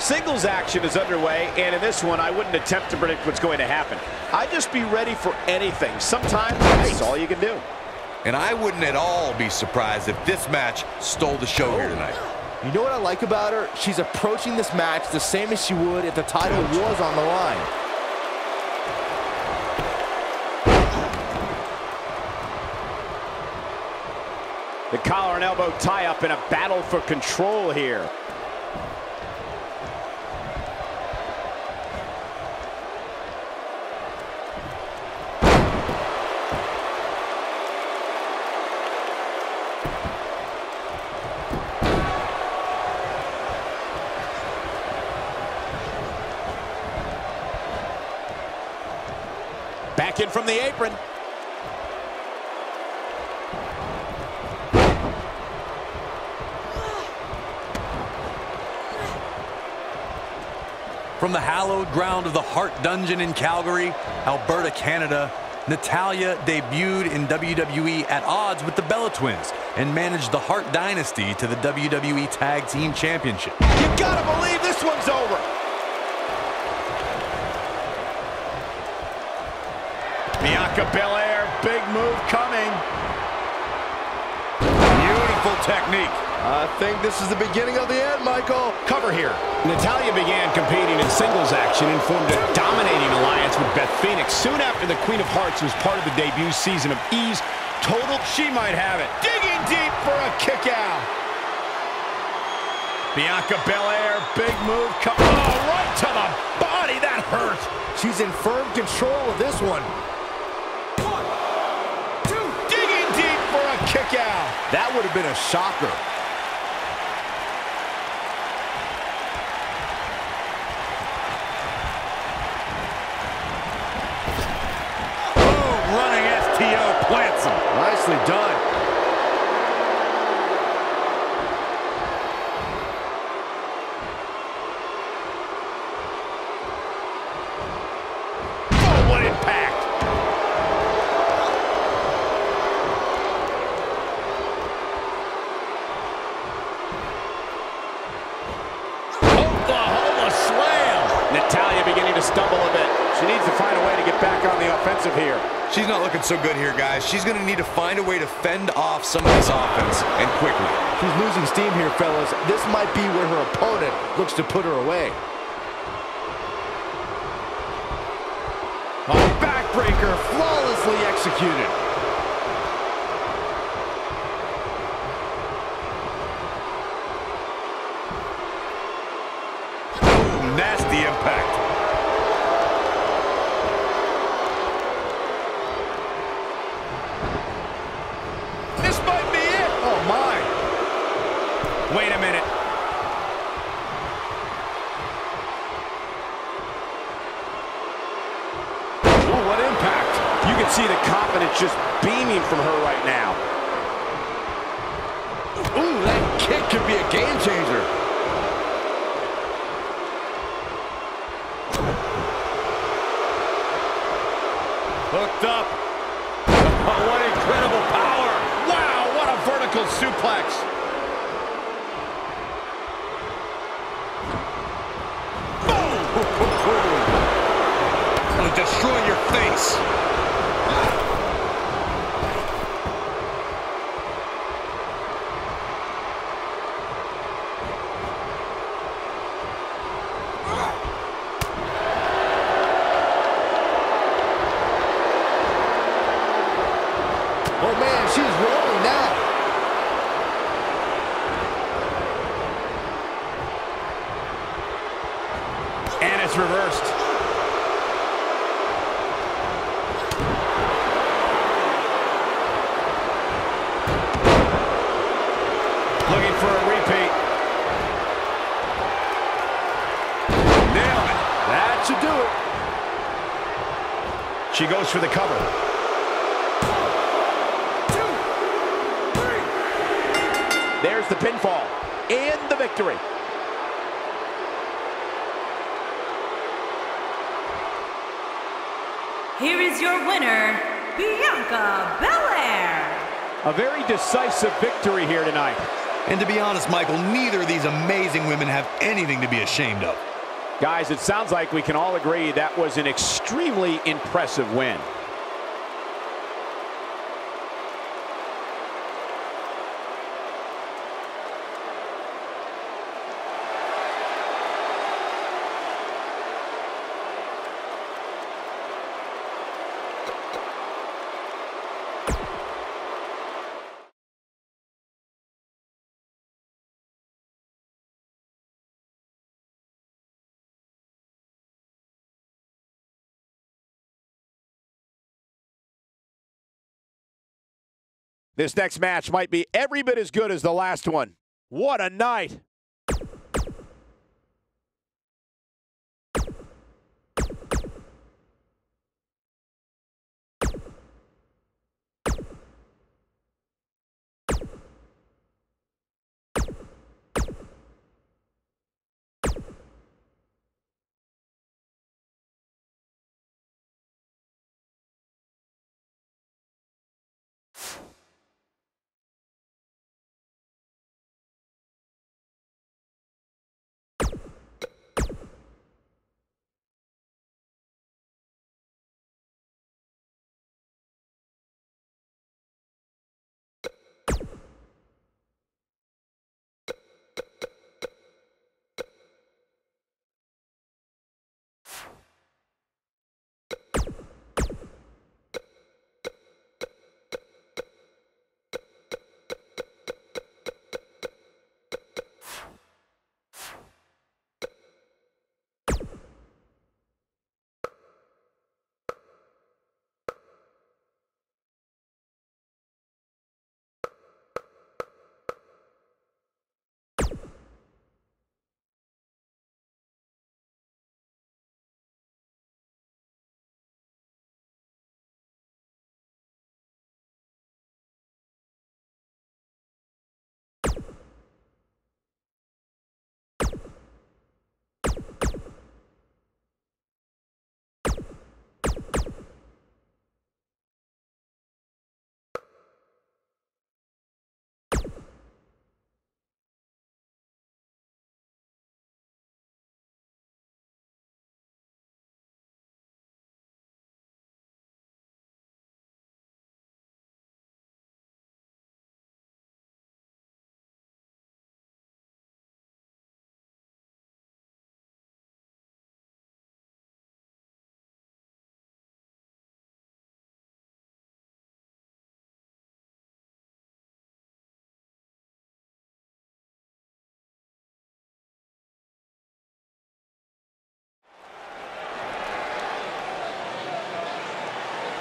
Singles action is underway, and in this one, I wouldn't attempt to predict what's going to happen. I'd just be ready for anything. Sometimes that's all you can do. And I wouldn't at all be surprised if this match stole the show here tonight. You know what I like about her? She's approaching this match the same as she would if the title was on the line. The collar and elbow tie-up in a battle for control here. Back in from the apron. From the hallowed ground of the Heart Dungeon in Calgary, Alberta, Canada, Natalya debuted in WWE at odds with the Bella Twins and managed the Hart Dynasty to the WWE Tag Team Championship. You gotta believe this one's over. Bianca Belair, big move coming. Beautiful technique. I think this is the beginning of the end, Michael. Cover here. Natalya began competing in singles action and formed a dominating alliance with Beth Phoenix soon after the Queen of Hearts was part of the debut season of E's Total. She might have it. Digging deep for a kick out. Bianca Belair, big move. Oh, right to the body. That hurt. She's in firm control of this one. Digging deep for a kick out. That would have been a shocker. Running STO plants him. Nicely done. Oh, what impact. Oklahoma slam. Natalya beginning to stumble a bit. She needs to find a way to get back on the offensive here. She's not looking so good here, guys. She's going to need to find a way to fend off some of this offense, and quickly. She's losing steam here, fellas. This might be where her opponent looks to put her away. A backbreaker, flawlessly executed. Ooh, nasty impact. This might be it. Oh, my. Wait a minute. Ooh, what impact. You can see the confidence just beaming from her right now. Ooh, that kick could be a game changer. Hooked up. Oh, what incredible power. Wow, what a vertical suplex. It'll destroy your face. Oh, man, she's rolling now. And it's reversed. Looking for a repeat. Nailed it. That should do it. She goes for the cover. There's the pinfall and the victory. Here is your winner, Bianca Belair. A very decisive victory here tonight. And to be honest, Michael, neither of these amazing women have anything to be ashamed of. Guys, it sounds like we can all agree that was an extremely impressive win. This next match might be every bit as good as the last one. What a night!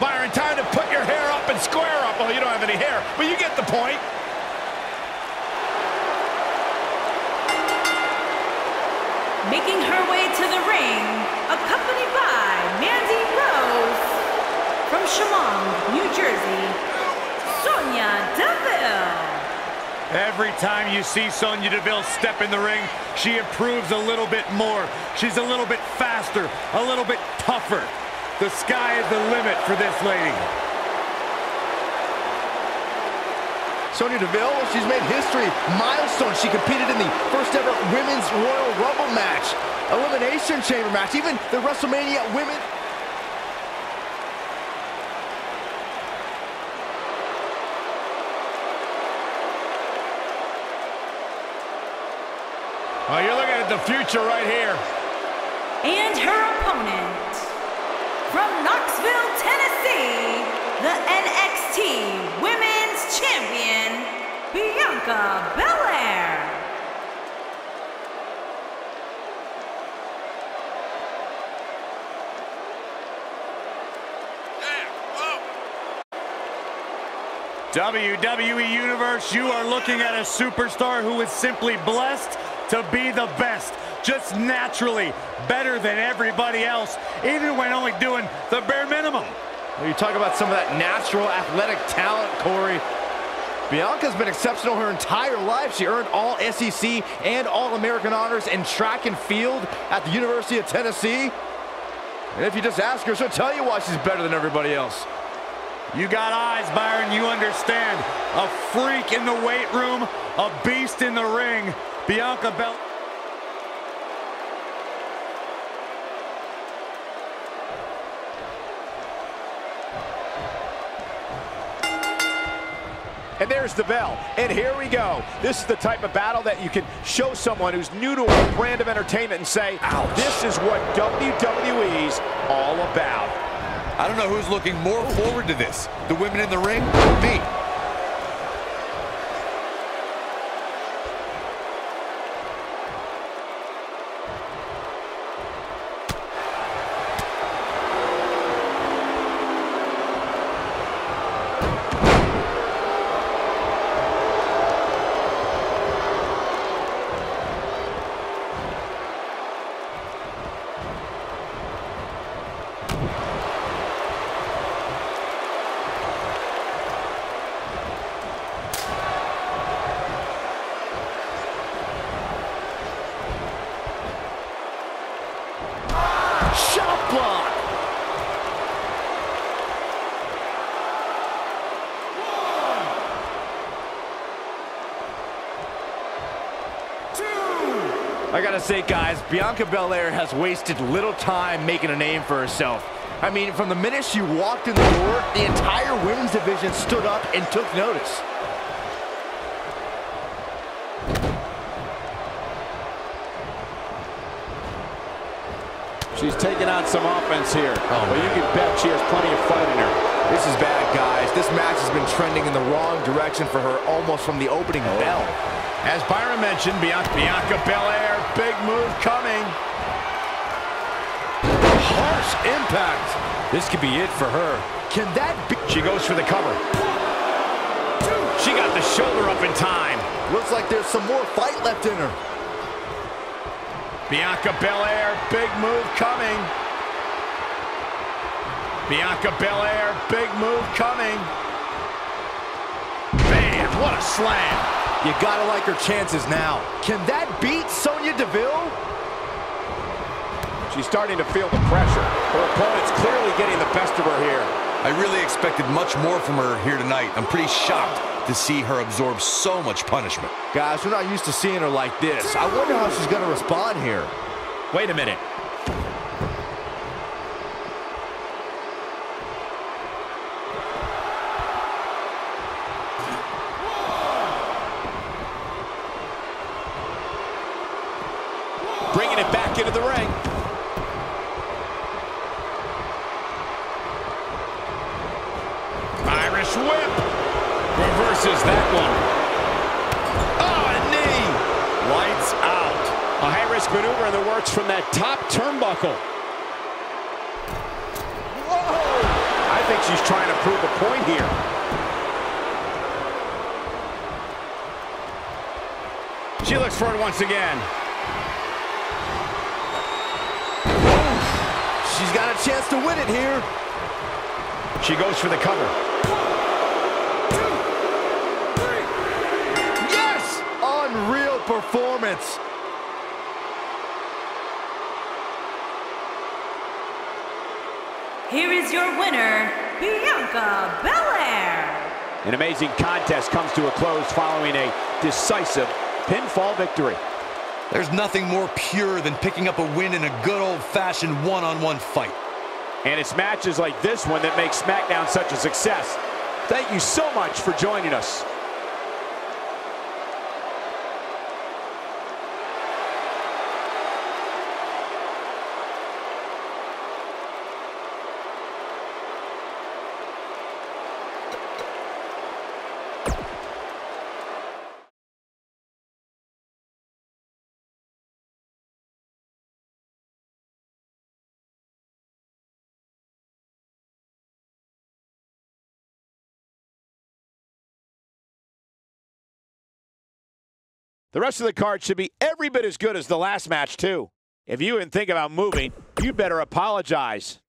Byron, time to put your hair up and square up. Well, you don't have any hair, but you get the point. Making her way to the ring, accompanied by Mandy Rose. From Chemung, New Jersey, Sonya Deville. Every time you see Sonya Deville step in the ring, she improves a little bit more. She's a little bit faster, a little bit tougher. The sky is the limit for this lady. Sonya Deville, she's made history. Milestone. She competed in the first ever Women's Royal Rumble match, Elimination Chamber match, even the WrestleMania Women. Oh, you're looking at the future right here. And her opponent, from Knoxville, Tennessee, the NXT Women's Champion, Bianca Belair. WWE Universe, you are looking at a superstar who is simply blessed to be the best. Just naturally better than everybody else, even when only doing the bare minimum. You talk about some of that natural athletic talent, Corey. Bianca's been exceptional her entire life. She earned all SEC and All-American honors in track and field at the University of Tennessee. And if you just ask her, she'll tell you why she's better than everybody else. You got eyes, Byron, you understand. A freak in the weight room, a beast in the ring. Bianca Belair. And there's the bell, and here we go. This is the type of battle that you can show someone who's new to our brand of entertainment and say, ouch, this is what WWE's all about. I don't know who's looking more forward to this, the women in the ring or me. Shot block. I gotta say, guys, Bianca Belair has wasted little time making a name for herself. I mean, from the minute she walked in the door, the entire women's division stood up and took notice. She's taking on some offense here. But you can bet she has plenty of fight in her. This is bad, guys. This match has been trending in the wrong direction for her almost from the opening bell. As Byron mentioned, Bianca Belair, big move coming. Harsh impact. This could be it for her. Can that be? She goes for the cover. She got the shoulder up in time. Looks like there's some more fight left in her. Bianca Belair, big move coming. Bianca Belair, big move coming. Bam, what a slam. You gotta like her chances now. Can that beat Sonya Deville? She's starting to feel the pressure. Her opponent's clearly getting the best of her here. I really expected much more from her here tonight. I'm pretty shocked to see her absorb so much punishment. Guys, we're not used to seeing her like this. I wonder how she's gonna respond here. Wait a minute. Bringing it back into the ring. Irish whip. Reverses that one. Oh, a knee. Lights out. A high-risk maneuver in the works from that top turnbuckle. Whoa! I think she's trying to prove a point here. She looks for it once again. She's got a chance to win it here. She goes for the cover. Yes! Unreal performance. Here is your winner, Bianca Belair. An amazing contest comes to a close following a decisive pinfall victory. There's nothing more pure than picking up a win in a good old-fashioned one-on-one fight. And it's matches like this one that make SmackDown such a success. Thank you so much for joining us. The rest of the card should be every bit as good as the last match, too. If you didn't think about moving, you'd better apologize.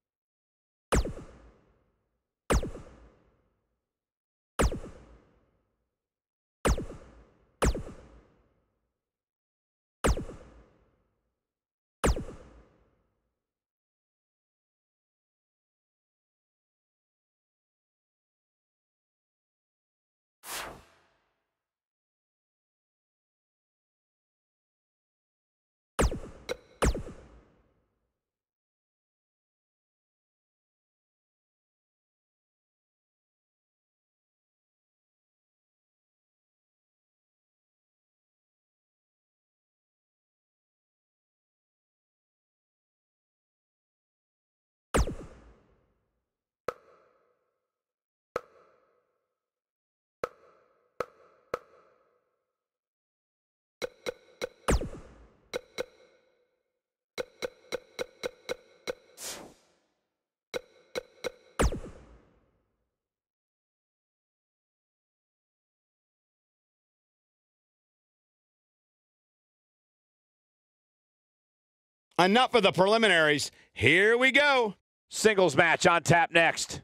Enough of the preliminaries. Here we go. Singles match on tap next.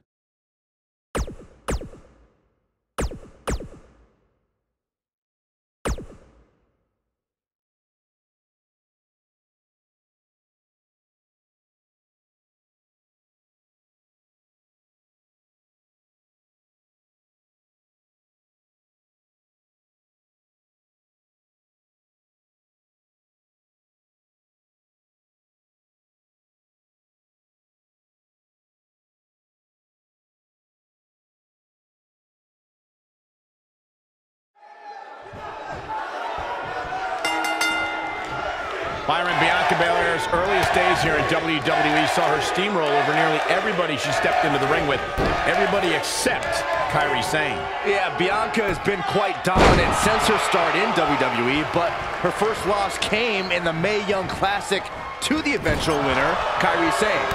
Byron, Bianca Belair's earliest days here in WWE saw her steamroll over nearly everybody she stepped into the ring with. Everybody except Kairi Sane. Yeah, Bianca has been quite dominant since her start in WWE, but her first loss came in the Mae Young Classic to the eventual winner, Kairi Sane.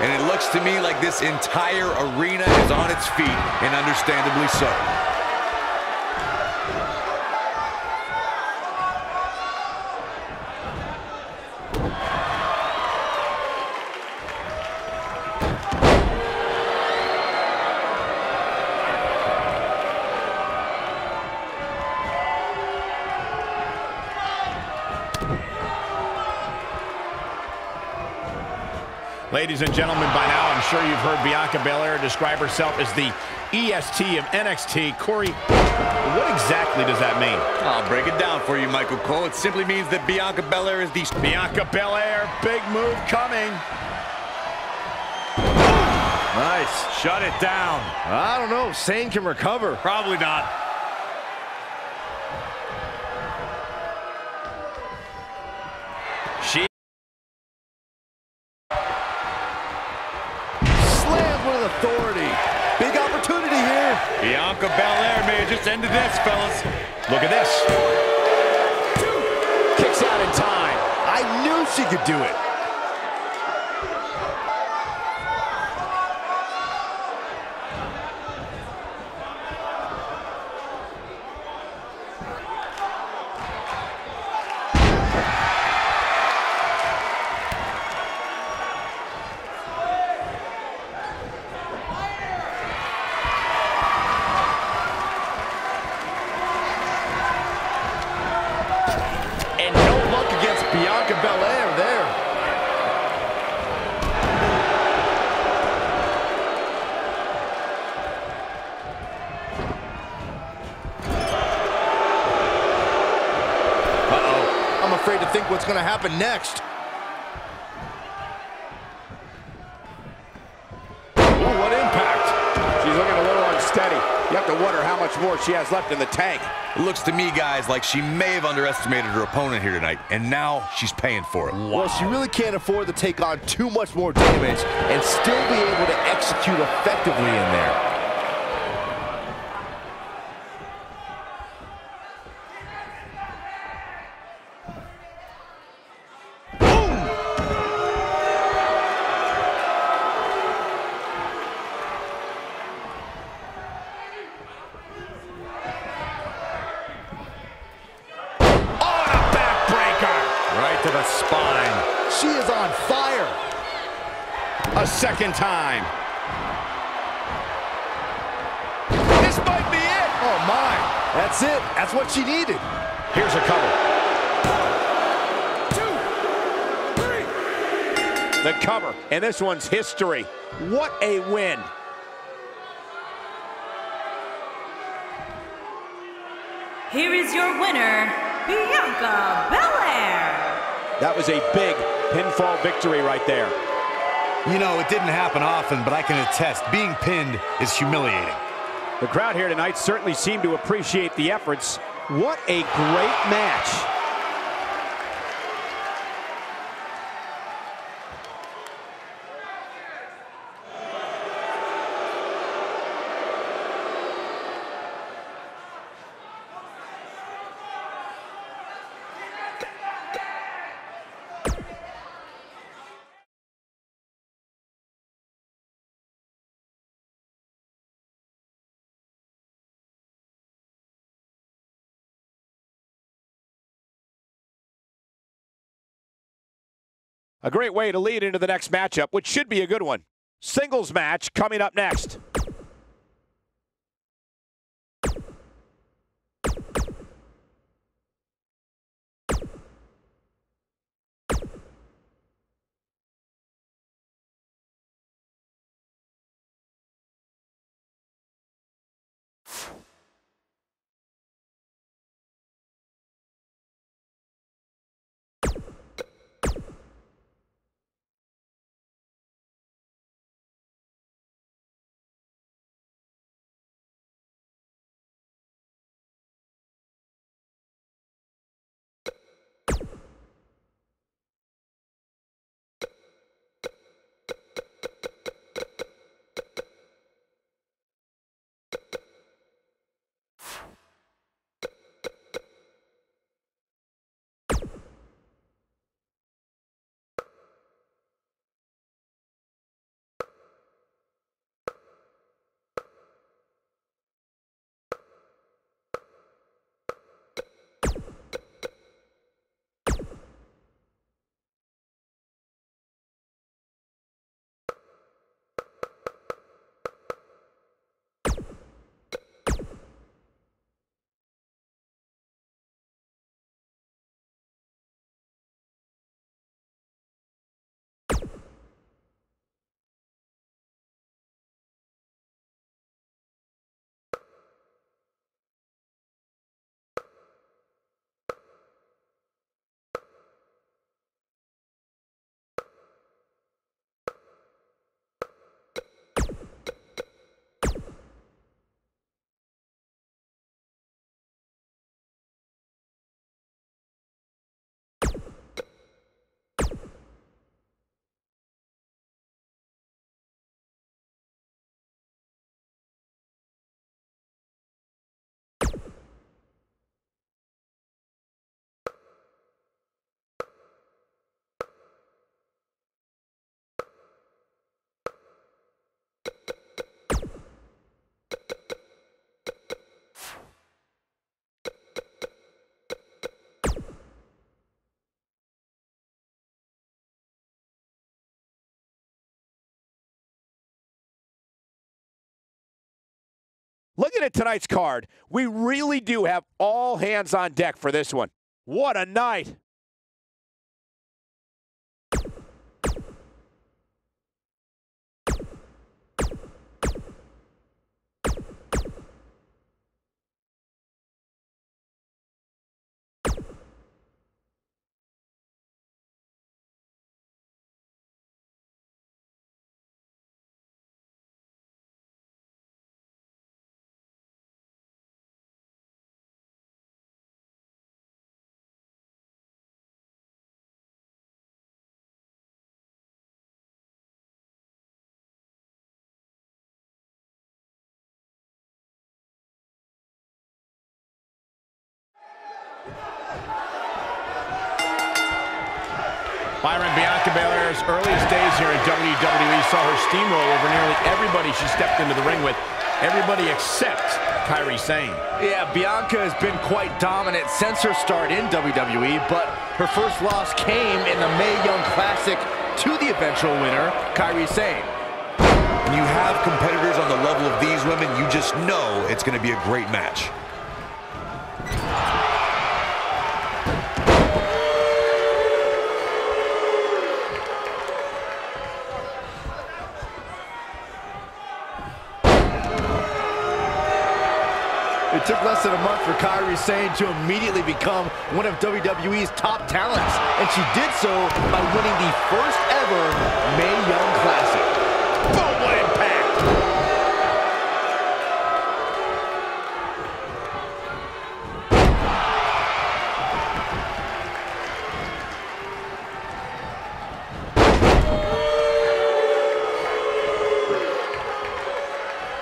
And it looks to me like this entire arena is on its feet, and understandably so. Ladies and gentlemen, by now I'm sure you've heard Bianca Belair describe herself as the EST of NXT. Corey, what exactly does that mean? I'll break it down for you, Michael Cole. It simply means that Bianca Belair is the... Bianca Belair, big move coming. Nice. Shut it down. I don't know. Sane can recover. Probably not. She Slammed with authority. Big opportunity here. Bianca Belair may have just ended this, fellas. Look at this. Kicks out in time. I knew she could do it. And no luck against Bianca Belair there. Uh-oh. I'm afraid to think what's going to happen next. Ooh, what impact. She's looking a little unsteady. You have to wonder how much more she has left in the tank. It looks to me, guys, like she may have underestimated her opponent here tonight, and now she's paying for it. Well, she really can't afford to take on too much more damage and still be able to execute effectively in there. Right to the spine. She is on fire. A second time. This might be it. Oh, my. That's it. That's what she needed. Here's a cover. The cover, and this one's history. What a win. Here is your winner, Bianca Belair. That was a big pinfall victory right there. You know, it didn't happen often, but I can attest, being pinned is humiliating. The crowd here tonight certainly seemed to appreciate the efforts. What a great match. A great way to lead into the next matchup, which should be a good one. Singles match coming up next. Looking at tonight's card, we really do have all hands on deck for this one. What a night! Byron, Bianca Belair's earliest days here in WWE saw her steamroll over nearly everybody she stepped into the ring with. Everybody except Kairi Sane. Yeah, Bianca has been quite dominant since her start in WWE, but her first loss came in the Mae Young Classic to the eventual winner, Kairi Sane. When you have competitors on the level of these women, you just know it's going to be a great match. It took less than a month for Kairi Sane to immediately become one of WWE's top talents, and she did so by winning the first ever Mae Young Classic. Boom, what impact!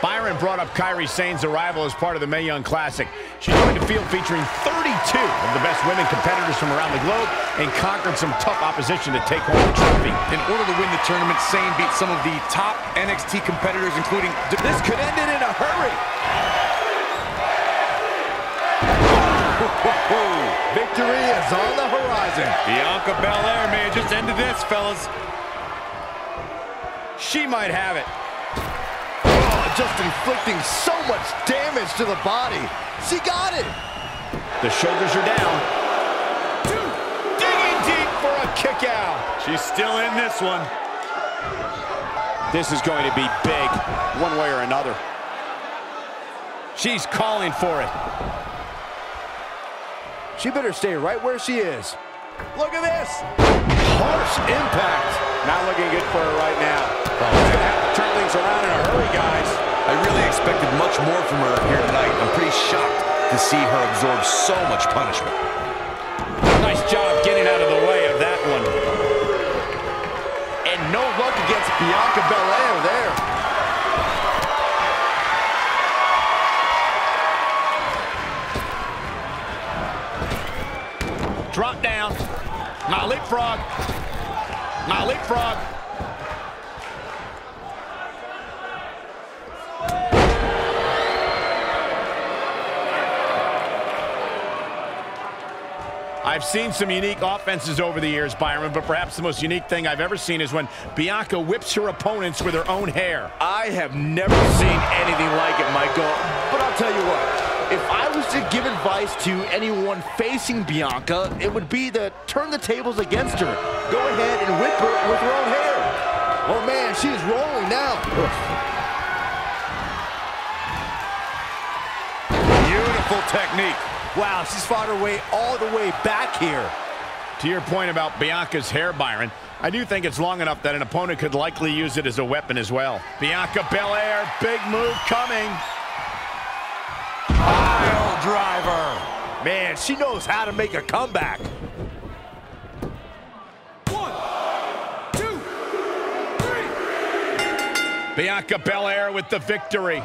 Byron brought up Kairi Sane's arrival as part of the Mae Young Classic. She joined a field featuring 32 of the best women competitors from around the globe and conquered some tough opposition to take home the trophy. In order to win the tournament, Sane beat some of the top NXT competitors, including... This could end it in a hurry. Victory victory is on the horizon. Bianca Belair may have just ended this, fellas. She might have it. Oh, just inflicting so much damage to the body. She got it. The shoulders are down. Digging deep for a kick out. She's still in this one. This is going to be big, one way or another. She's calling for it. She better stay right where she is. Look at this. Harsh impact. Not looking good for her right now. She's gonna have to turn things around in a hurry, guys. I really expected much more from her here tonight. I'm pretty shocked to see her absorb so much punishment. Nice job getting out of the way of that one. And no luck against Bianca Belair there. Drop down. Now leapfrog. Now leapfrog. I've seen some unique offenses over the years, Byron, but perhaps the most unique thing I've ever seen is when Bianca whips her opponents with her own hair. I have never seen anything like it, Michael. But I'll tell you what. If I was to give advice to anyone facing Bianca, it would be to turn the tables against her. Go ahead and whip her with her own hair. Oh, man, she's rolling now. Beautiful technique. Wow, she's fought her way all the way back here. To your point about Bianca's hair, Byron, I do think it's long enough that an opponent could likely use it as a weapon as well. Bianca Belair, big move coming. Pile driver. Man, she knows how to make a comeback. 1, 2, 3. Bianca Belair with the victory.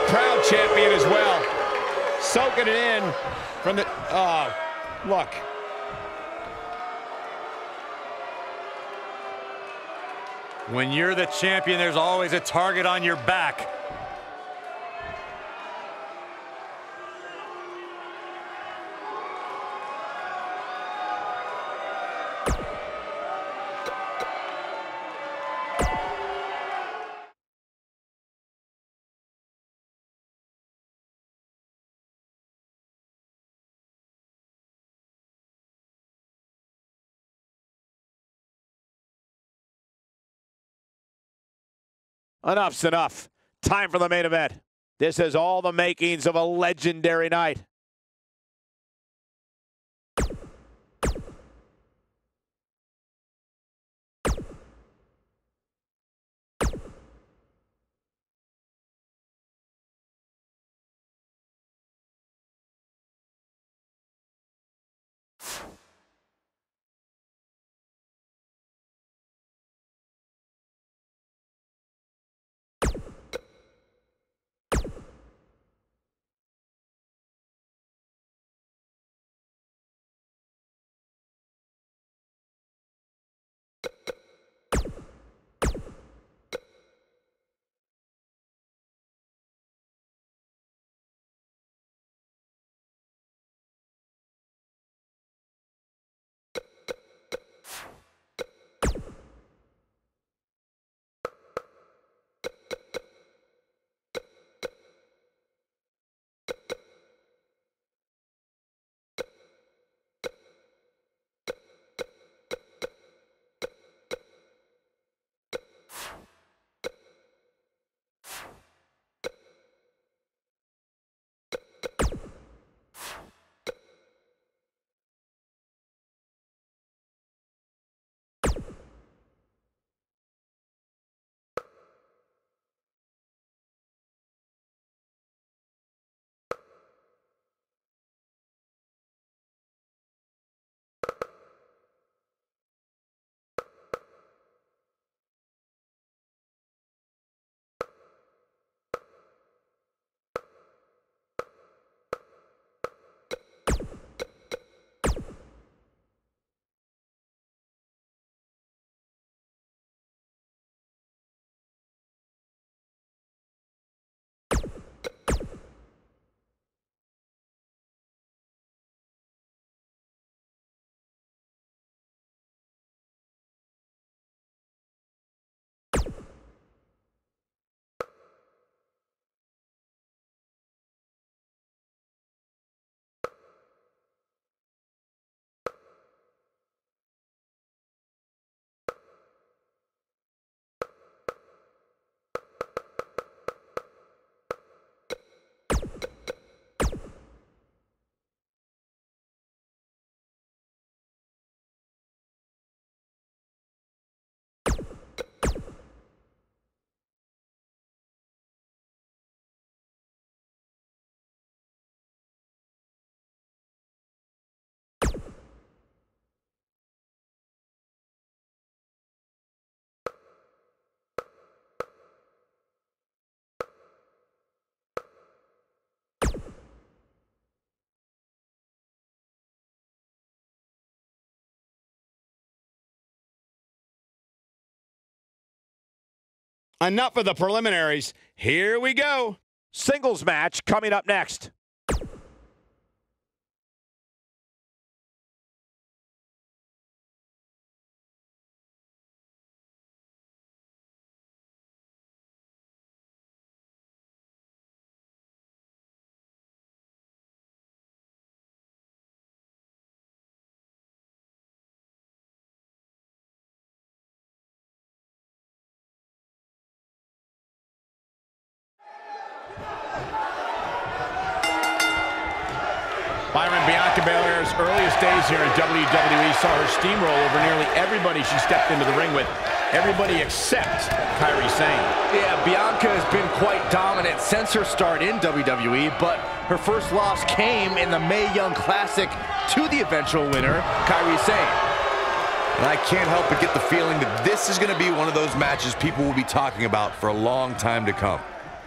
Proud champion as well. Soaking it in from the... Oh, look. When you're the champion, there's always a target on your back. Enough's enough. Time for the main event. This has all the makings of a legendary night. Enough of the preliminaries. Here we go. Singles match coming up next. Byron, Bianca Belair's earliest days here in WWE saw her steamroll over nearly everybody she stepped into the ring with. Everybody except Kairi Sane. Yeah, Bianca has been quite dominant since her start in WWE, but her first loss came in the Mae Young Classic to the eventual winner, Kairi Sane. And I can't help but get the feeling that this is going to be one of those matches people will be talking about for a long time to come.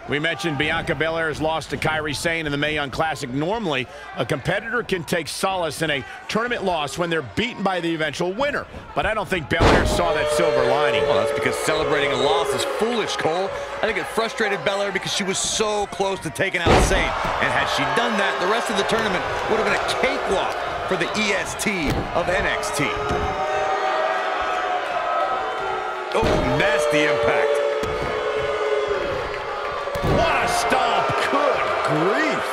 We mentioned Bianca Belair's loss to Kairi Sane in the Mae Young Classic. Normally, a competitor can take solace in a tournament loss when they're beaten by the eventual winner. But I don't think Belair saw that silver lining. Well, that's because celebrating a loss is foolish, Cole. I think it frustrated Belair because she was so close to taking out Sane. And had she done that, the rest of the tournament would have been a cakewalk for the EST of NXT. Oh, nasty impact. What a stomp! Good grief.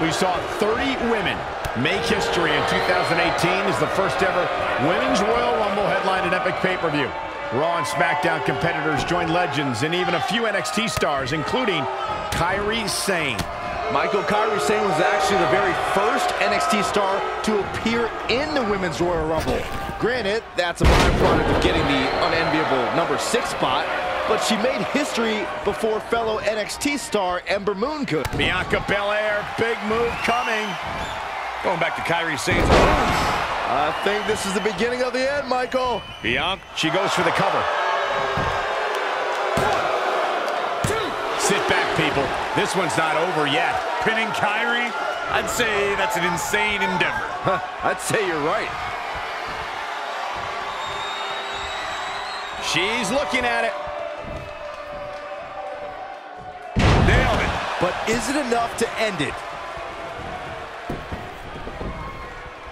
We saw 30 women make history in 2018 as the first ever Women's Royal Rumble headlined an epic pay-per-view. Raw and SmackDown competitors joined legends and even a few NXT stars, including Kairi Sane. Michael, Kairi Sane was actually the very first NXT star to appear in the Women's Royal Rumble. Granted, that's a byproduct of getting the unenviable number 6 spot, but she made history before fellow NXT star Ember Moon could. Bianca Belair, big move coming. Going back to Kairi Sane's moves. I think this is the beginning of the end, Michael. Bianca, she goes for the cover. 1, 2. Sit back, people. This one's not over yet. Pinning Kairi? I'd say that's an insane endeavor. I'd say you're right. She's looking at it. Nailed it. But is it enough to end it?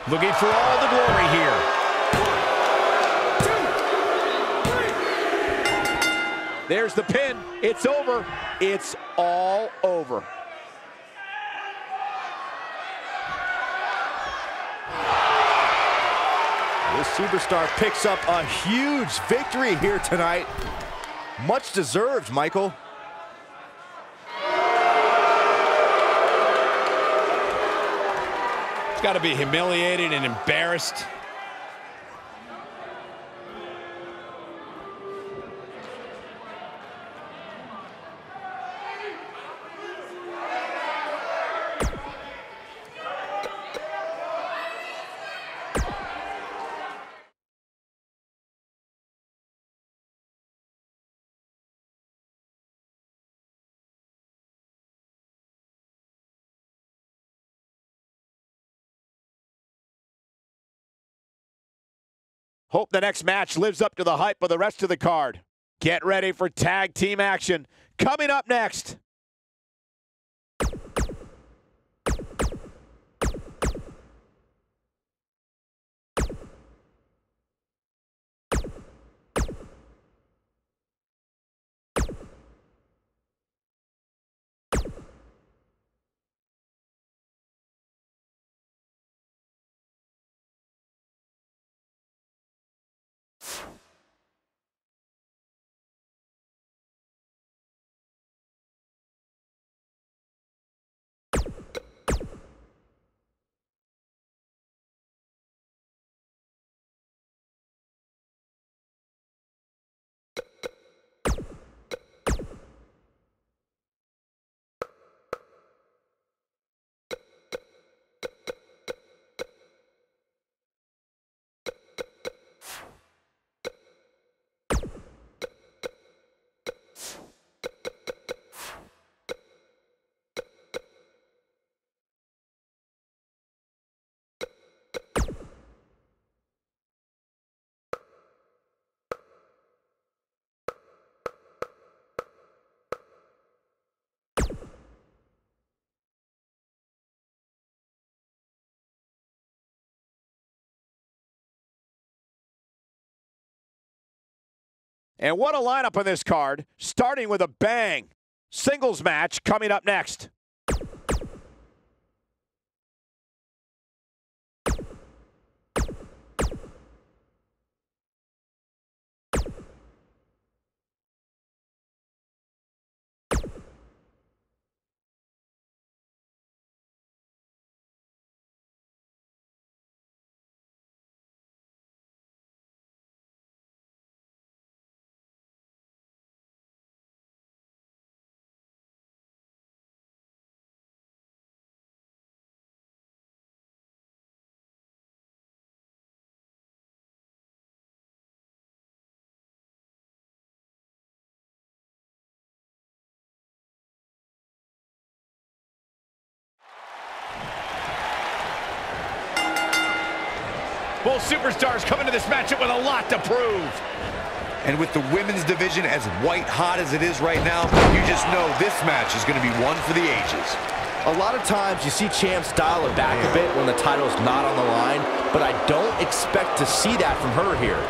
Looking for all the glory here. 1, 2, 3. There's the pin. It's over. It's all over. This superstar picks up a huge victory here tonight. Much deserved, Michael. It's got to be humiliated and embarrassed. Hope the next match lives up to the hype of the rest of the card. Get ready for tag team action coming up next. And what a lineup on this card, starting with a bang. Singles match coming up next. Both superstars come into this matchup with a lot to prove. And with the women's division as white hot as it is right now, you just know this match is going to be one for the ages. A lot of times you see champs dial it back a bit when the title's not on the line, but I don't expect to see that from her here.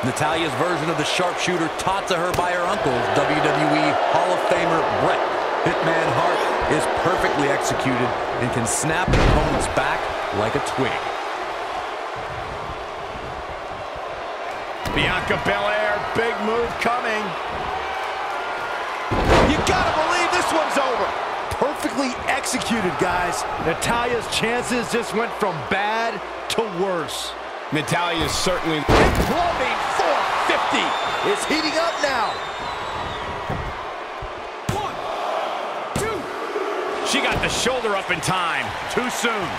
Natalya's version of the sharpshooter taught to her by her uncle, WWE Hall of Famer Bret Hitman Hart, is perfectly executed and can snap an opponent's back like a twig. Bianca Belair, big move coming. You gotta believe this one's over. Perfectly executed, guys. Natalya's chances just went from bad to worse. Natalya is certainly Imploding 450 is heating up now. She got the shoulder up in time. Too soon.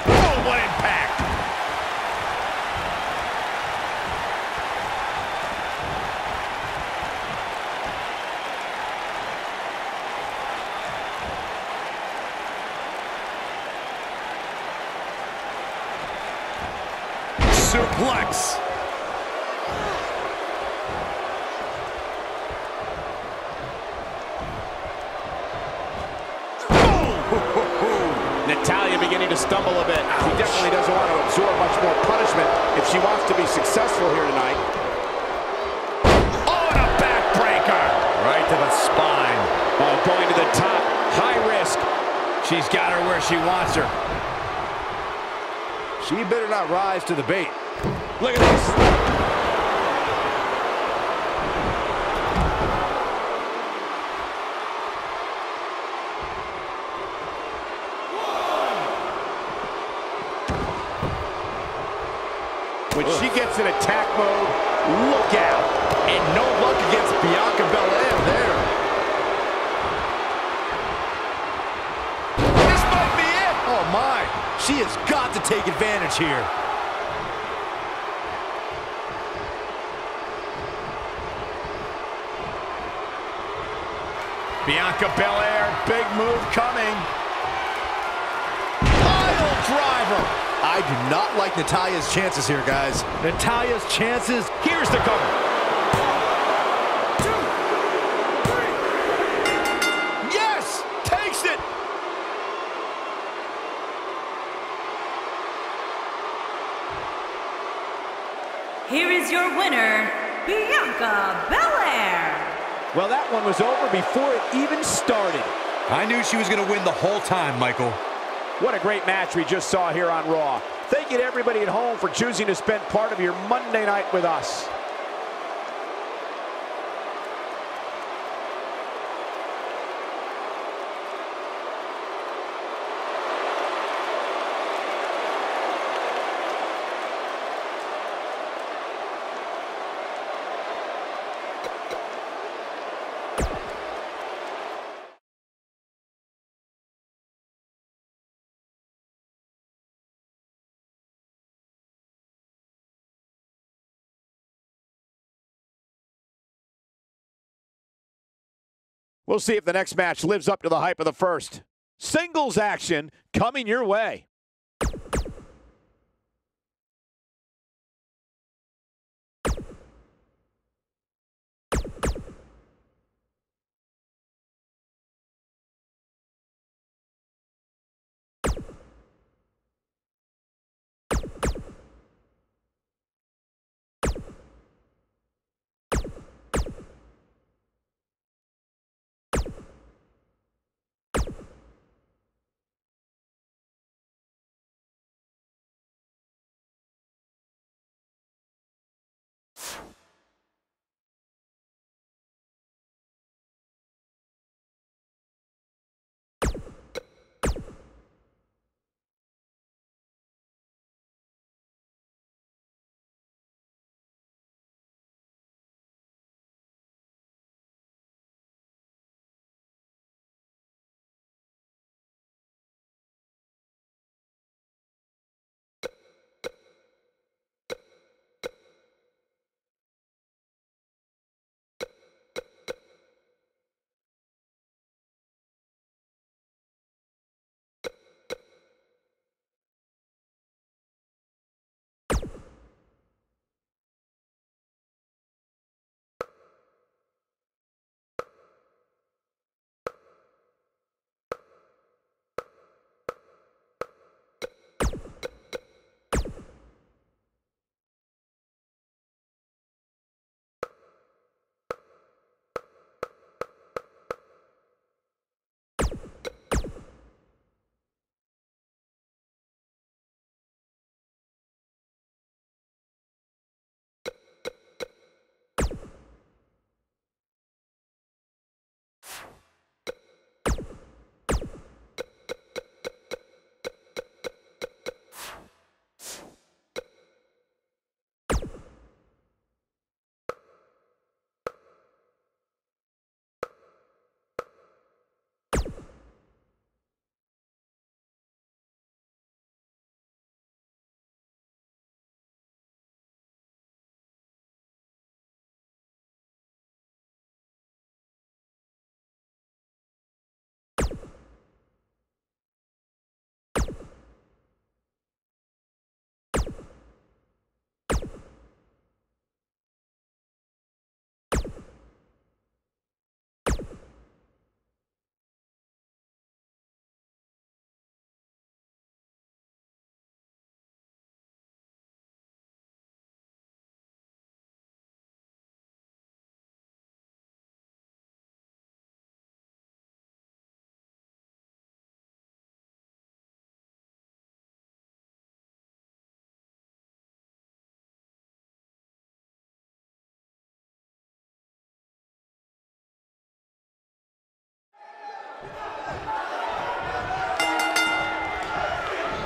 Oh, what impact. Suplex. Natalya beginning to stumble a bit. She definitely doesn't want to absorb much more punishment if she wants to be successful here tonight. Oh, and a backbreaker. Right to the spine. Oh, going to the top. High risk. She's got her where she wants her. She better not rise to the bait. Look at this. When she gets in attack mode, look out. And no luck against Bianca Belair there. This might be it. Oh, my. She has got to take advantage here. Bianca Belair, big move coming. Pile driver. I do not like Natalya's chances here, guys. Natalya's chances. Here's the cover. 1, 2, 3. Yes! Takes it! Here is your winner, Bianca Belair. Well, that one was over before it even started. I knew she was going to win the whole time, Michael. What a great match we just saw here on Raw. Thank you to everybody at home for choosing to spend part of your Monday night with us. We'll see if the next match lives up to the hype of the first. Singles action coming your way.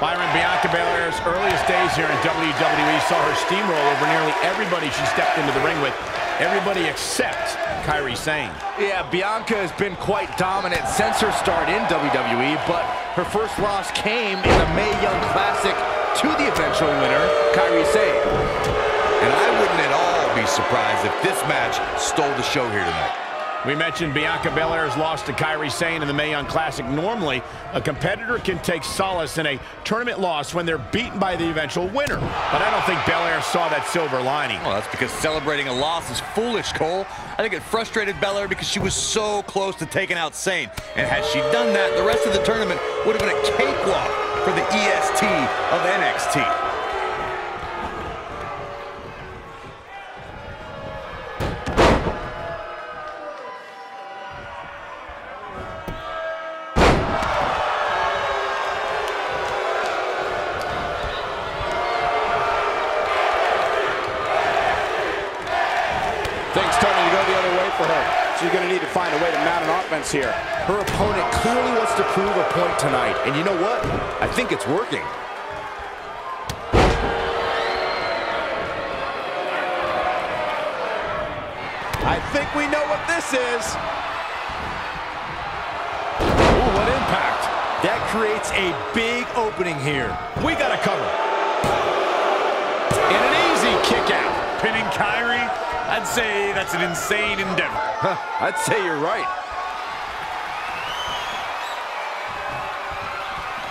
Byron, Bianca Belair's earliest days here in WWE saw her steamroll over nearly everybody she stepped into the ring with. Everybody except Kairi Sane. Yeah, Bianca has been quite dominant since her start in WWE, but her first loss came in the Mae Young Classic to the eventual winner, Kairi Sane. And I wouldn't at all be surprised if this match stole the show here tonight. We mentioned Bianca Belair's loss to Kairi Sane in the Mae Young Classic. Normally, a competitor can take solace in a tournament loss when they're beaten by the eventual winner. But I don't think Belair saw that silver lining. Well, that's because celebrating a loss is foolish, Cole. I think it frustrated Belair because she was so close to taking out Sane. And had she done that, the rest of the tournament would have been a cakewalk for the EST of NXT. Things starting to go the other way for her. She's going to need to find a way to mount an offense here. Her opponent clearly wants to prove a point tonight, and you know what? I think it's working. I think we know what this is. Ooh, what impact. That creates a big opening here. We got a cover. And an easy kick out. Pinning Kairi, I'd say that's an insane endeavor. I'd say you're right.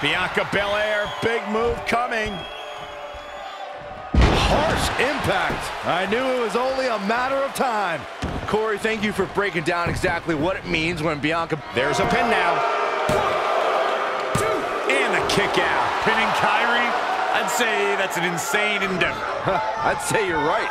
Bianca Belair, big move coming. Harsh impact. I knew it was only a matter of time. Corey, thank you for breaking down exactly what it means when Bianca... There's a pin now. 1, 2, and the kick out. Pinning Kyrie? I'd say that's an insane endeavor. I'd say you're right.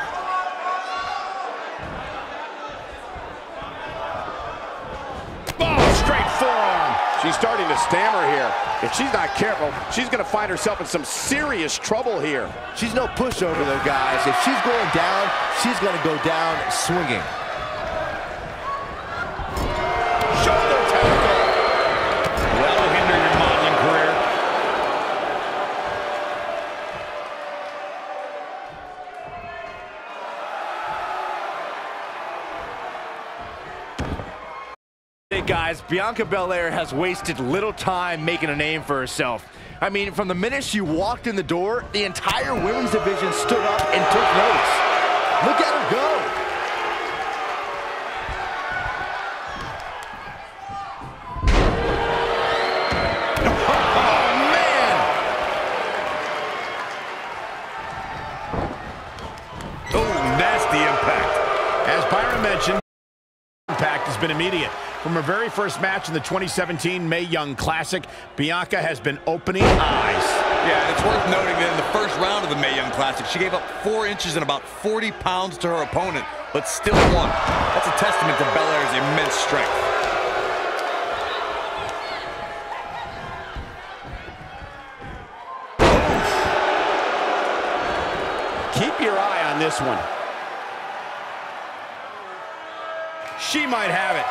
Oh, straight forearm. She's starting to stammer here. If she's not careful, she's going to find herself in some serious trouble here. She's no pushover, though, guys. If she's going down, she's going to go down swinging. Shoulder tackle. That'll hinder your modeling career. Hey guys, Bianca Belair has wasted little time making a name for herself. I mean, from the minute she walked in the door, the entire women's division stood up and took notice. Look at her go. Oh, man! Oh, nasty impact. As Byron mentioned, impact has been immediate. From her very first match in the 2017 Mae Young Classic, Bianca has been opening eyes. Yeah, and it's worth noting that in the first round of the Mae Young Classic, she gave up 4 inches and about 40 pounds to her opponent, but still won. That's a testament to Belair's immense strength. Keep your eye on this one. She might have it.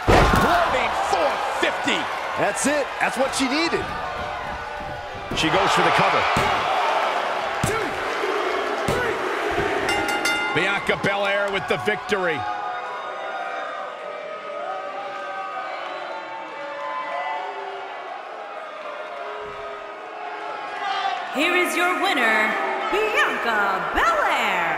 Clubbing 450. That's it. That's what she needed. She goes for the cover. 2, 3. Bianca Belair with the victory. Here is your winner, Bianca Belair.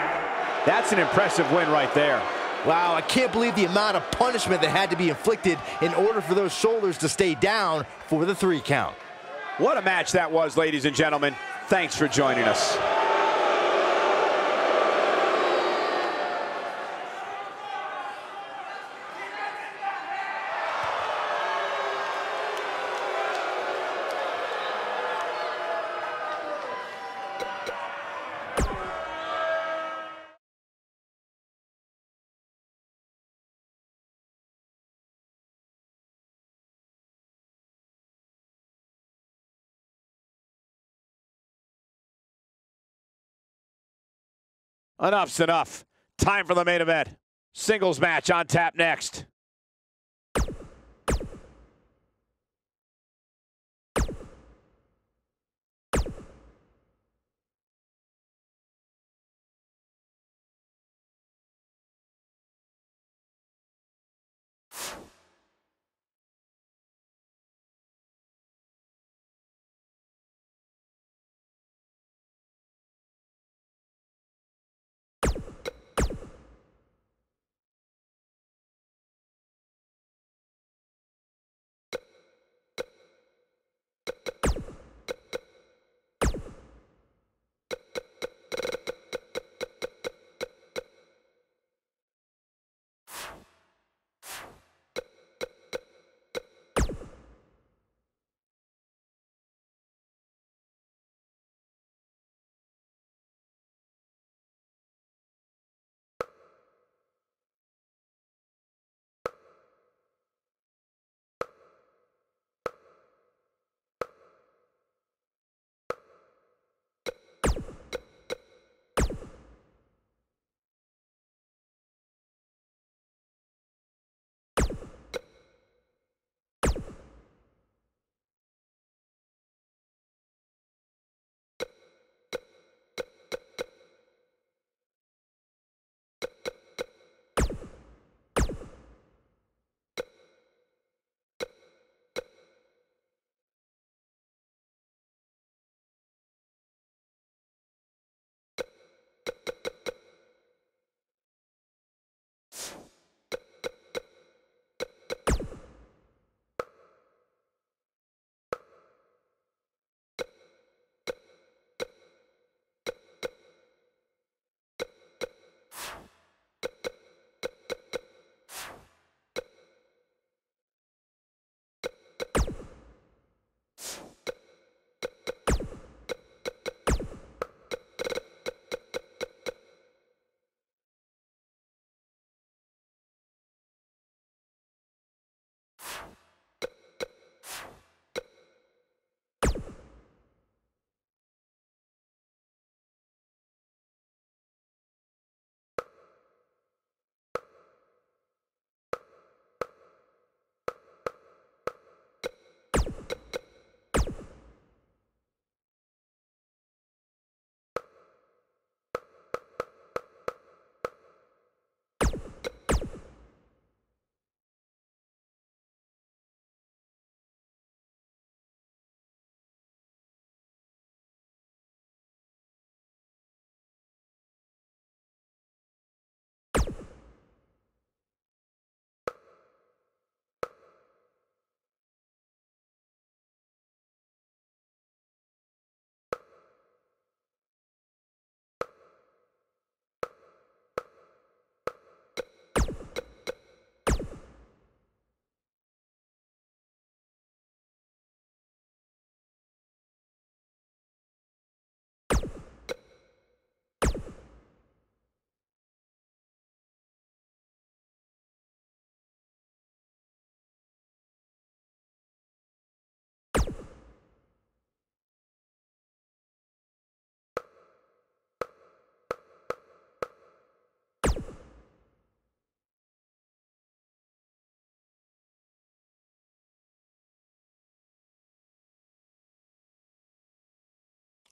That's an impressive win right there. Wow, I can't believe the amount of punishment that had to be inflicted in order for those shoulders to stay down for the 3 count. What a match that was, ladies and gentlemen. Thanks for joining us. Enough's enough. Time for the main event. Singles match on tap next.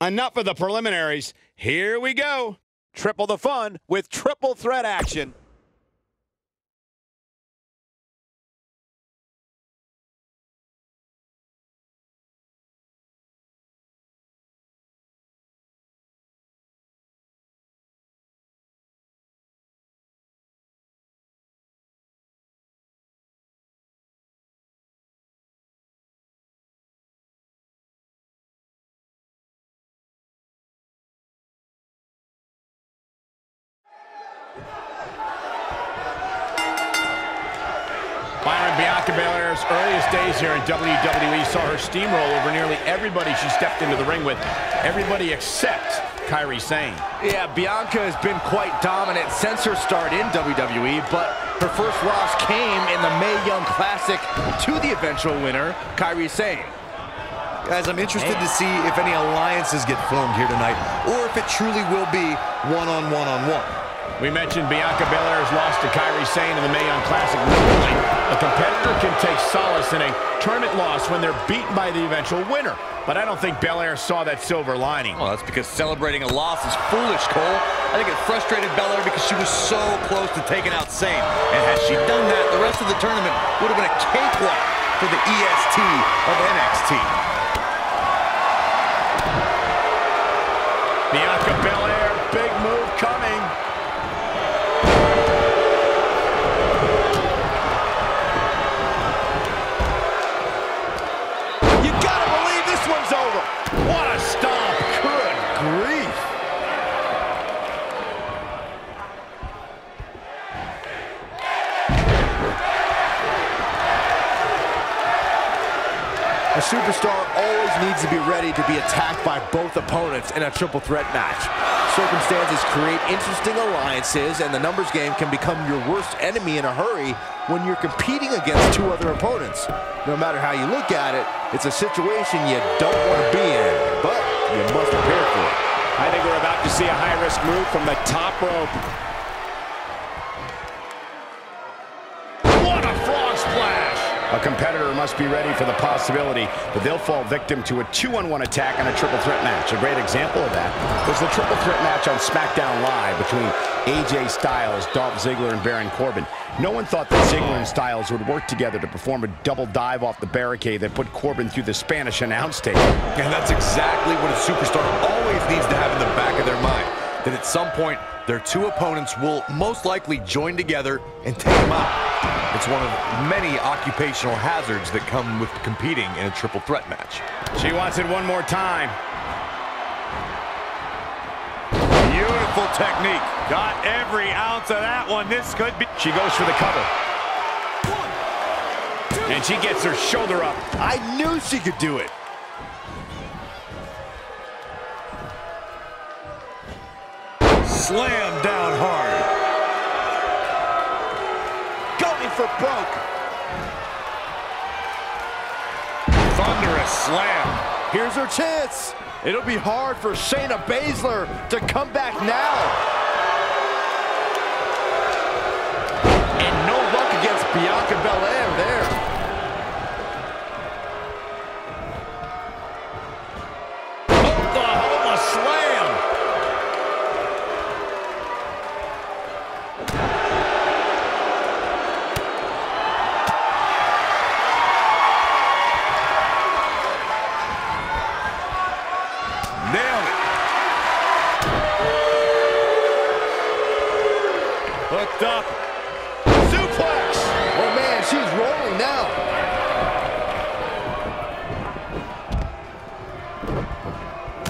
Enough of the preliminaries. Here we go. Triple the fun with triple threat action. Byron, Bianca Belair's earliest days here in WWE saw her steamroll over nearly everybody she stepped into the ring with. Everybody except Kairi Sane. Yeah, Bianca has been quite dominant since her start in WWE, but her first loss came in the Mae Young Classic to the eventual winner, Kairi Sane. Guys, I'm interested to see if any alliances get formed here tonight, or if it truly will be one-on-one-on-one. We mentioned Bianca Belair's loss to Kairi Sane in the Mae Young Classic. Normally, a competitor can take solace in a tournament loss when they're beaten by the eventual winner. But I don't think Belair saw that silver lining. Well, that's because celebrating a loss is foolish, Cole. I think it frustrated Belair because she was so close to taking out Sane. And had she done that, the rest of the tournament would have been a cakewalk for the EST of NXT. Bianca Belair, big move coming. What a stomp. Good grief. A superstar always needs to be ready to be attacked by both opponents in a triple threat match. Circumstances create interesting alliances, and the numbers game can become your worst enemy in a hurry when you're competing against two other opponents. No matter how you look at it, it's a situation you don't want to be in, but you must prepare for it. I think we're about to see a high-risk move from the top rope. What a frog splash! A competitor must be ready for the possibility that they'll fall victim to a 2-on-1 attack in a triple threat match. A great example of that was the triple threat match on SmackDown Live between AJ Styles, Dolph Ziggler, and Baron Corbin. No one thought that Ziggler and Styles would work together to perform a double dive off the barricade that put Corbin through the Spanish announce table. And that's exactly what a superstar always needs to have in the back of their mind. That at some point, their two opponents will most likely join together and take them out. It's one of many occupational hazards that come with competing in a triple threat match. She wants it one more time. Beautiful technique. Got every ounce of that one. This could be... She goes for the cover. And she gets her shoulder up. I knew she could do it. Slam down hard. Going for broke. Thunderous slam. Here's her chance. It'll be hard for Shayna Baszler to come back now. And no luck against Bianca Belair there. Oklahoma slam. Nailed it. Hooked up. Suplex. Oh man, she's rolling now.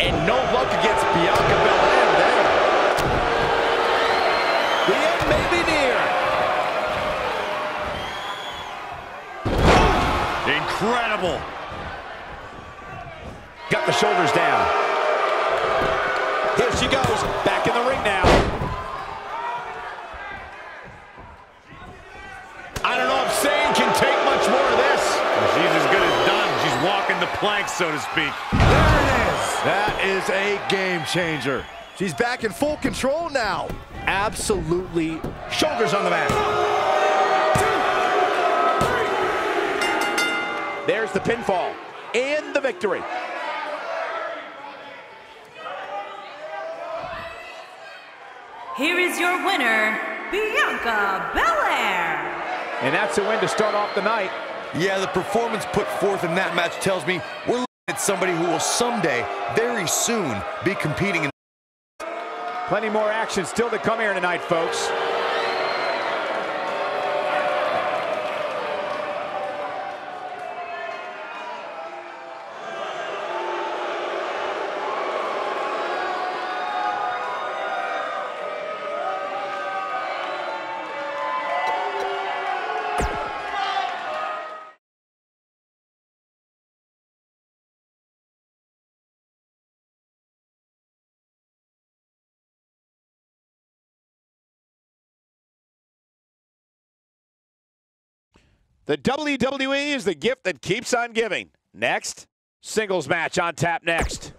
And no luck against Bianca Belair there. The end may be near. Incredible. Got the shoulders down. Here she goes. Back in the ring now. I don't know if Sane can take much more of this. She's as good as done. She's walking the plank, so to speak. There it is. That is a game changer. She's back in full control now. Absolutely. Shoulders on the mat. There's the pinfall and the victory. here is your winner, Bianca Belair. And that's a win to start off the night. Yeah, the performance put forth in that match tells me we're looking at somebody who will someday, very soon, be competing in. Plenty more action still to come here tonight, folks. The WWE is the gift that keeps on giving. Next, singles match on tap next.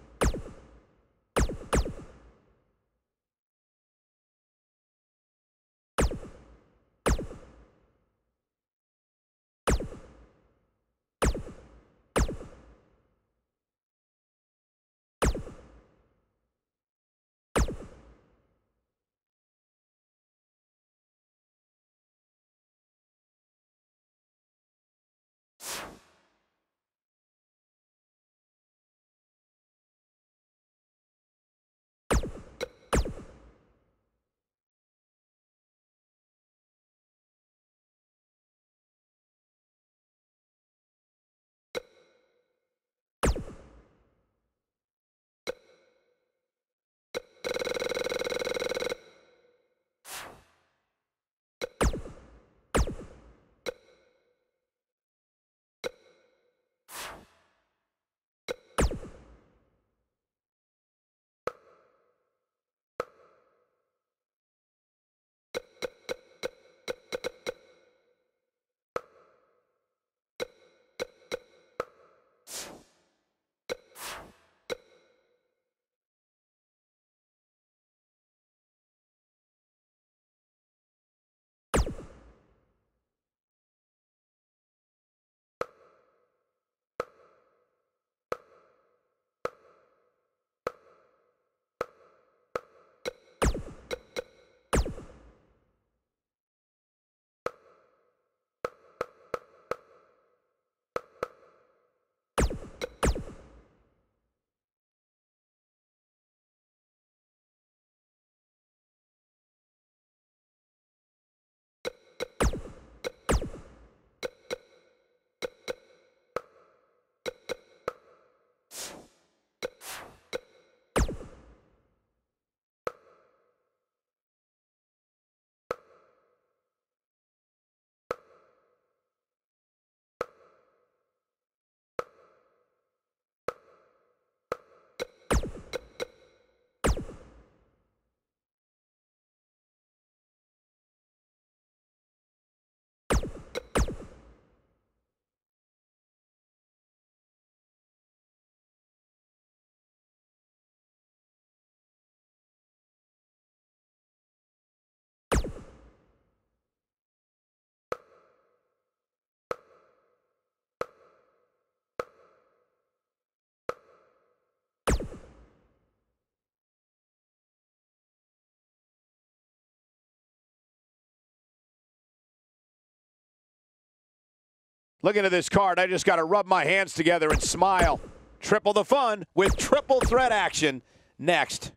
Looking at this card, I just got to rub my hands together and smile. Triple the fun with triple threat action next.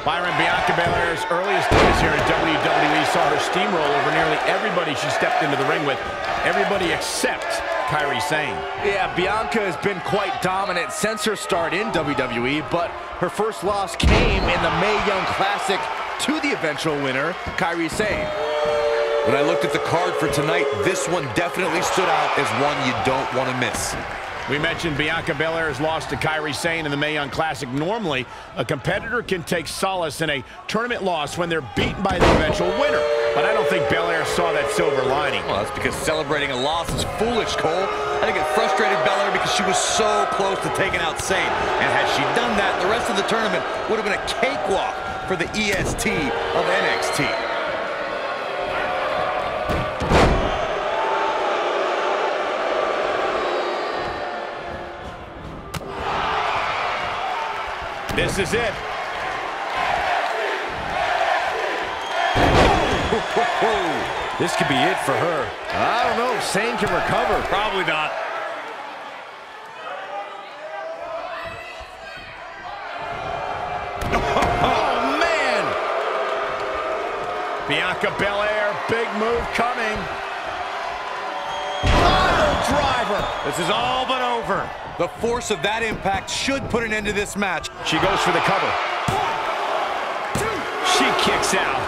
Byron, Bianca Belair's earliest days here in WWE saw her steamroll over nearly everybody she stepped into the ring with. Everybody except Kairi Sane. Yeah, Bianca has been quite dominant since her start in WWE, but her first loss came in the Mae Young Classic to the eventual winner, Kairi Sane. When I looked at the card for tonight, this one definitely stood out as one you don't want to miss. We mentioned Bianca Belair's loss to Kairi Sane in the Mae Young Classic. Normally, a competitor can take solace in a tournament loss when they're beaten by the eventual winner. But I don't think Belair saw that silver lining. Well, that's because celebrating a loss is foolish, Cole. I think it frustrated Belair because she was so close to taking out Sane. And had she done that, the rest of the tournament would have been a cakewalk for the EST of NXT. This is it. This could be it for her. I don't know if Sane can recover. Probably not. Oh, man! Bianca Belair, big move coming. Pile driver. This is all but over. The force of that impact should put an end to this match. She goes for the cover. She kicks out.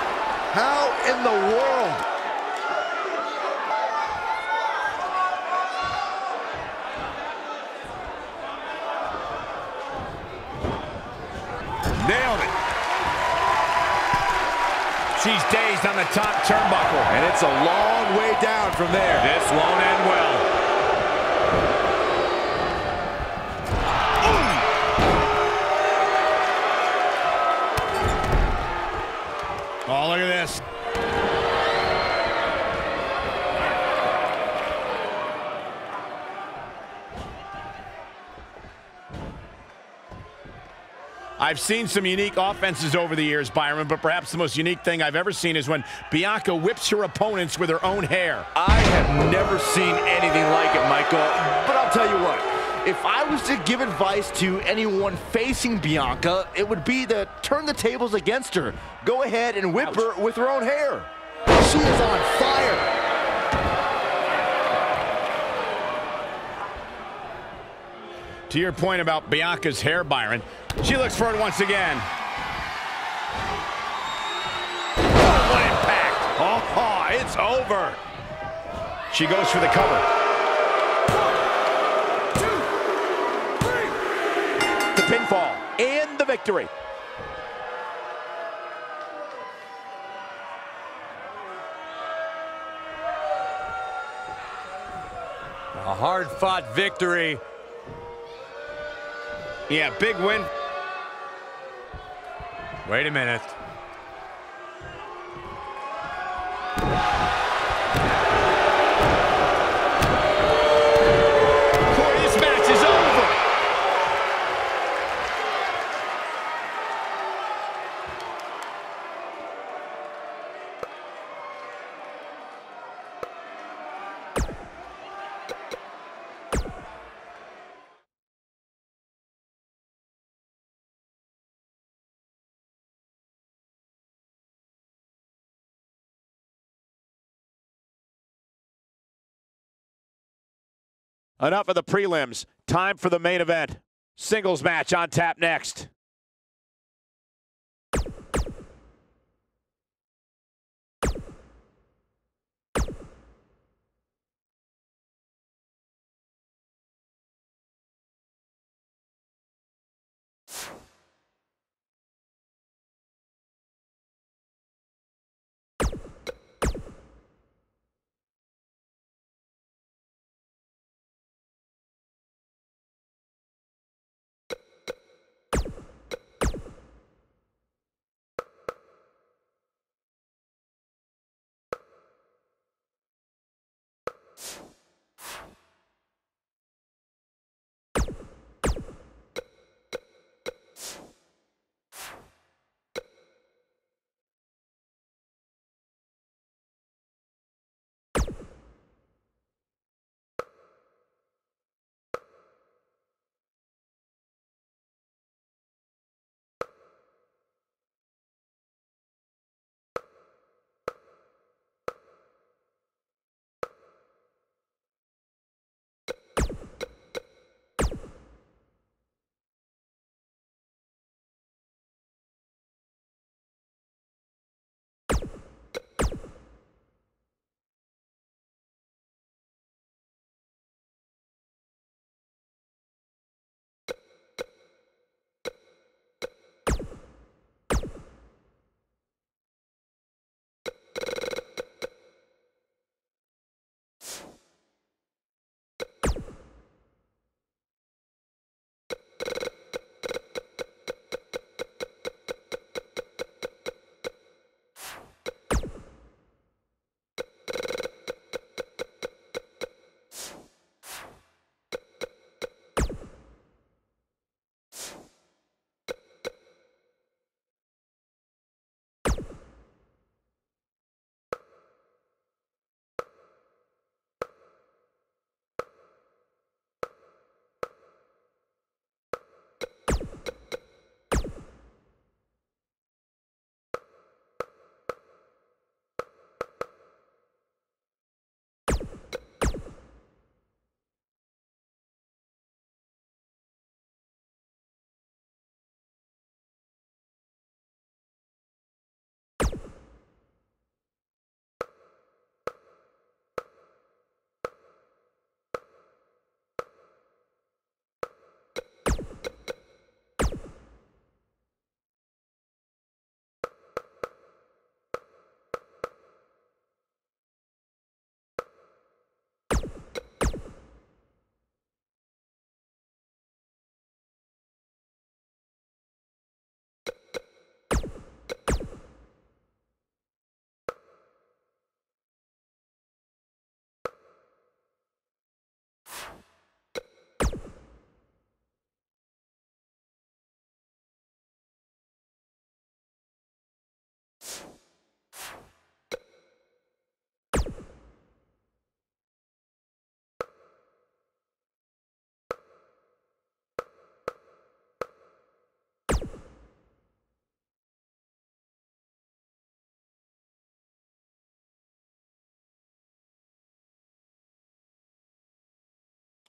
How in the world? Nailed it. She's dazed on the top turnbuckle. And it's a long way down from there. This won't end well. Oh, look at this. I've seen some unique offenses over the years, Byron, but perhaps the most unique thing I've ever seen is when Bianca whips her opponents with her own hair. I have never seen anything like it, Michael. But I'll tell you what. If I was to give advice to anyone facing Bianca, it would be to turn the tables against her. Go ahead and whip her with her own hair. She is on fire. To your point about Bianca's hair, Byron, she looks for it once again. Oh, what impact. Oh, it's over. She goes for the cover. The pinfall and the victory. A hard-fought victory. Yeah, big win. Wait a minute. Corey, this match is over. Enough of the prelims. Time for the main event. Singles match on tap next.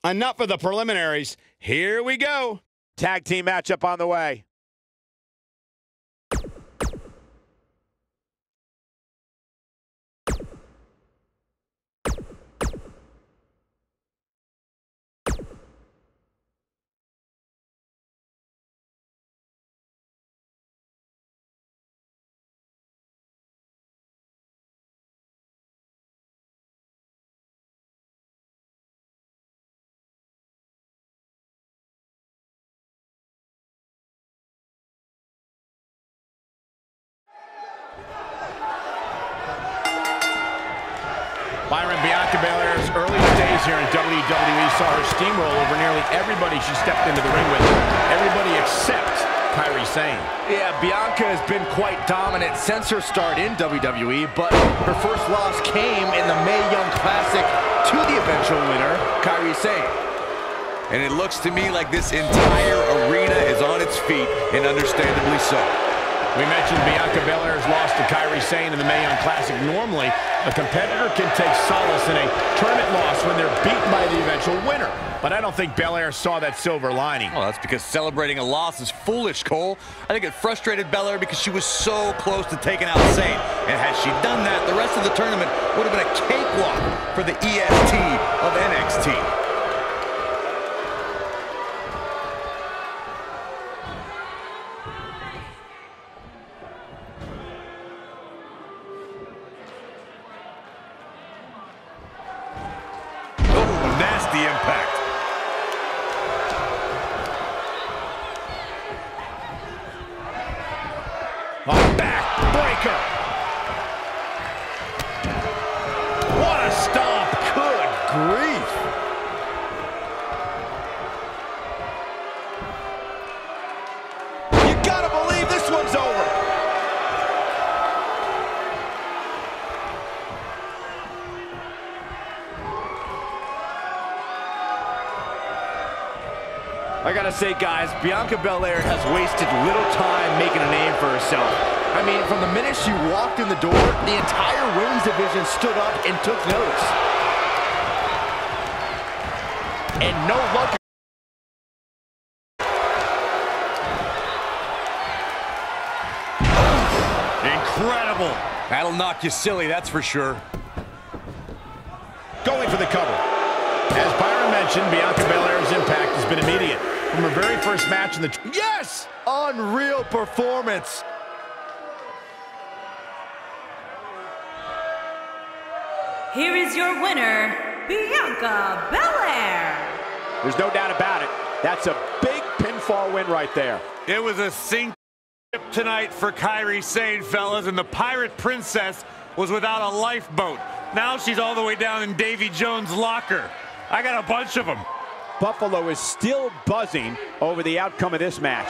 Enough of the preliminaries. Here we go. Tag team matchup on the way. Byron, Bianca Belair's early days here in WWE saw her steamroll over nearly everybody she stepped into the ring with. Everybody except Kairi Sane. Yeah, Bianca has been quite dominant since her start in WWE, but her first loss came in the Mae Young Classic to the eventual winner, Kairi Sane. And it looks to me like this entire arena is on its feet, and understandably so. We mentioned Bianca Belair's loss to Kairi Sane in the Mae Young Classic. Normally, a competitor can take solace in a tournament loss when they're beaten by the eventual winner. But I don't think Belair saw that silver lining. Well, that's because celebrating a loss is foolish, Cole. I think it frustrated Belair because she was so close to taking out Sane. And had she done that, the rest of the tournament would have been a cakewalk for the EST of NXT. Nasty impact. A back breaker. What a stomp. Good grief. You gotta believe this one's over. I gotta say, guys, Bianca Belair has wasted little time making a name for herself. I mean, from the minute she walked in the door, the entire women's division stood up and took notice. And no luck. Incredible. That'll knock you silly, that's for sure. Going for the cover. As Byron mentioned, Bianca Belair's impact has been immediate. From her very first match in the... Yes! Unreal performance. Here is your winner, Bianca Belair. There's no doubt about it. That's a big pinfall win right there. It was a sink ship tonight for Kairi Sane, fellas, and the Pirate Princess was without a lifeboat. Now she's all the way down in Davy Jones' locker. I got a bunch of them. Buffalo is still buzzing over the outcome of this match.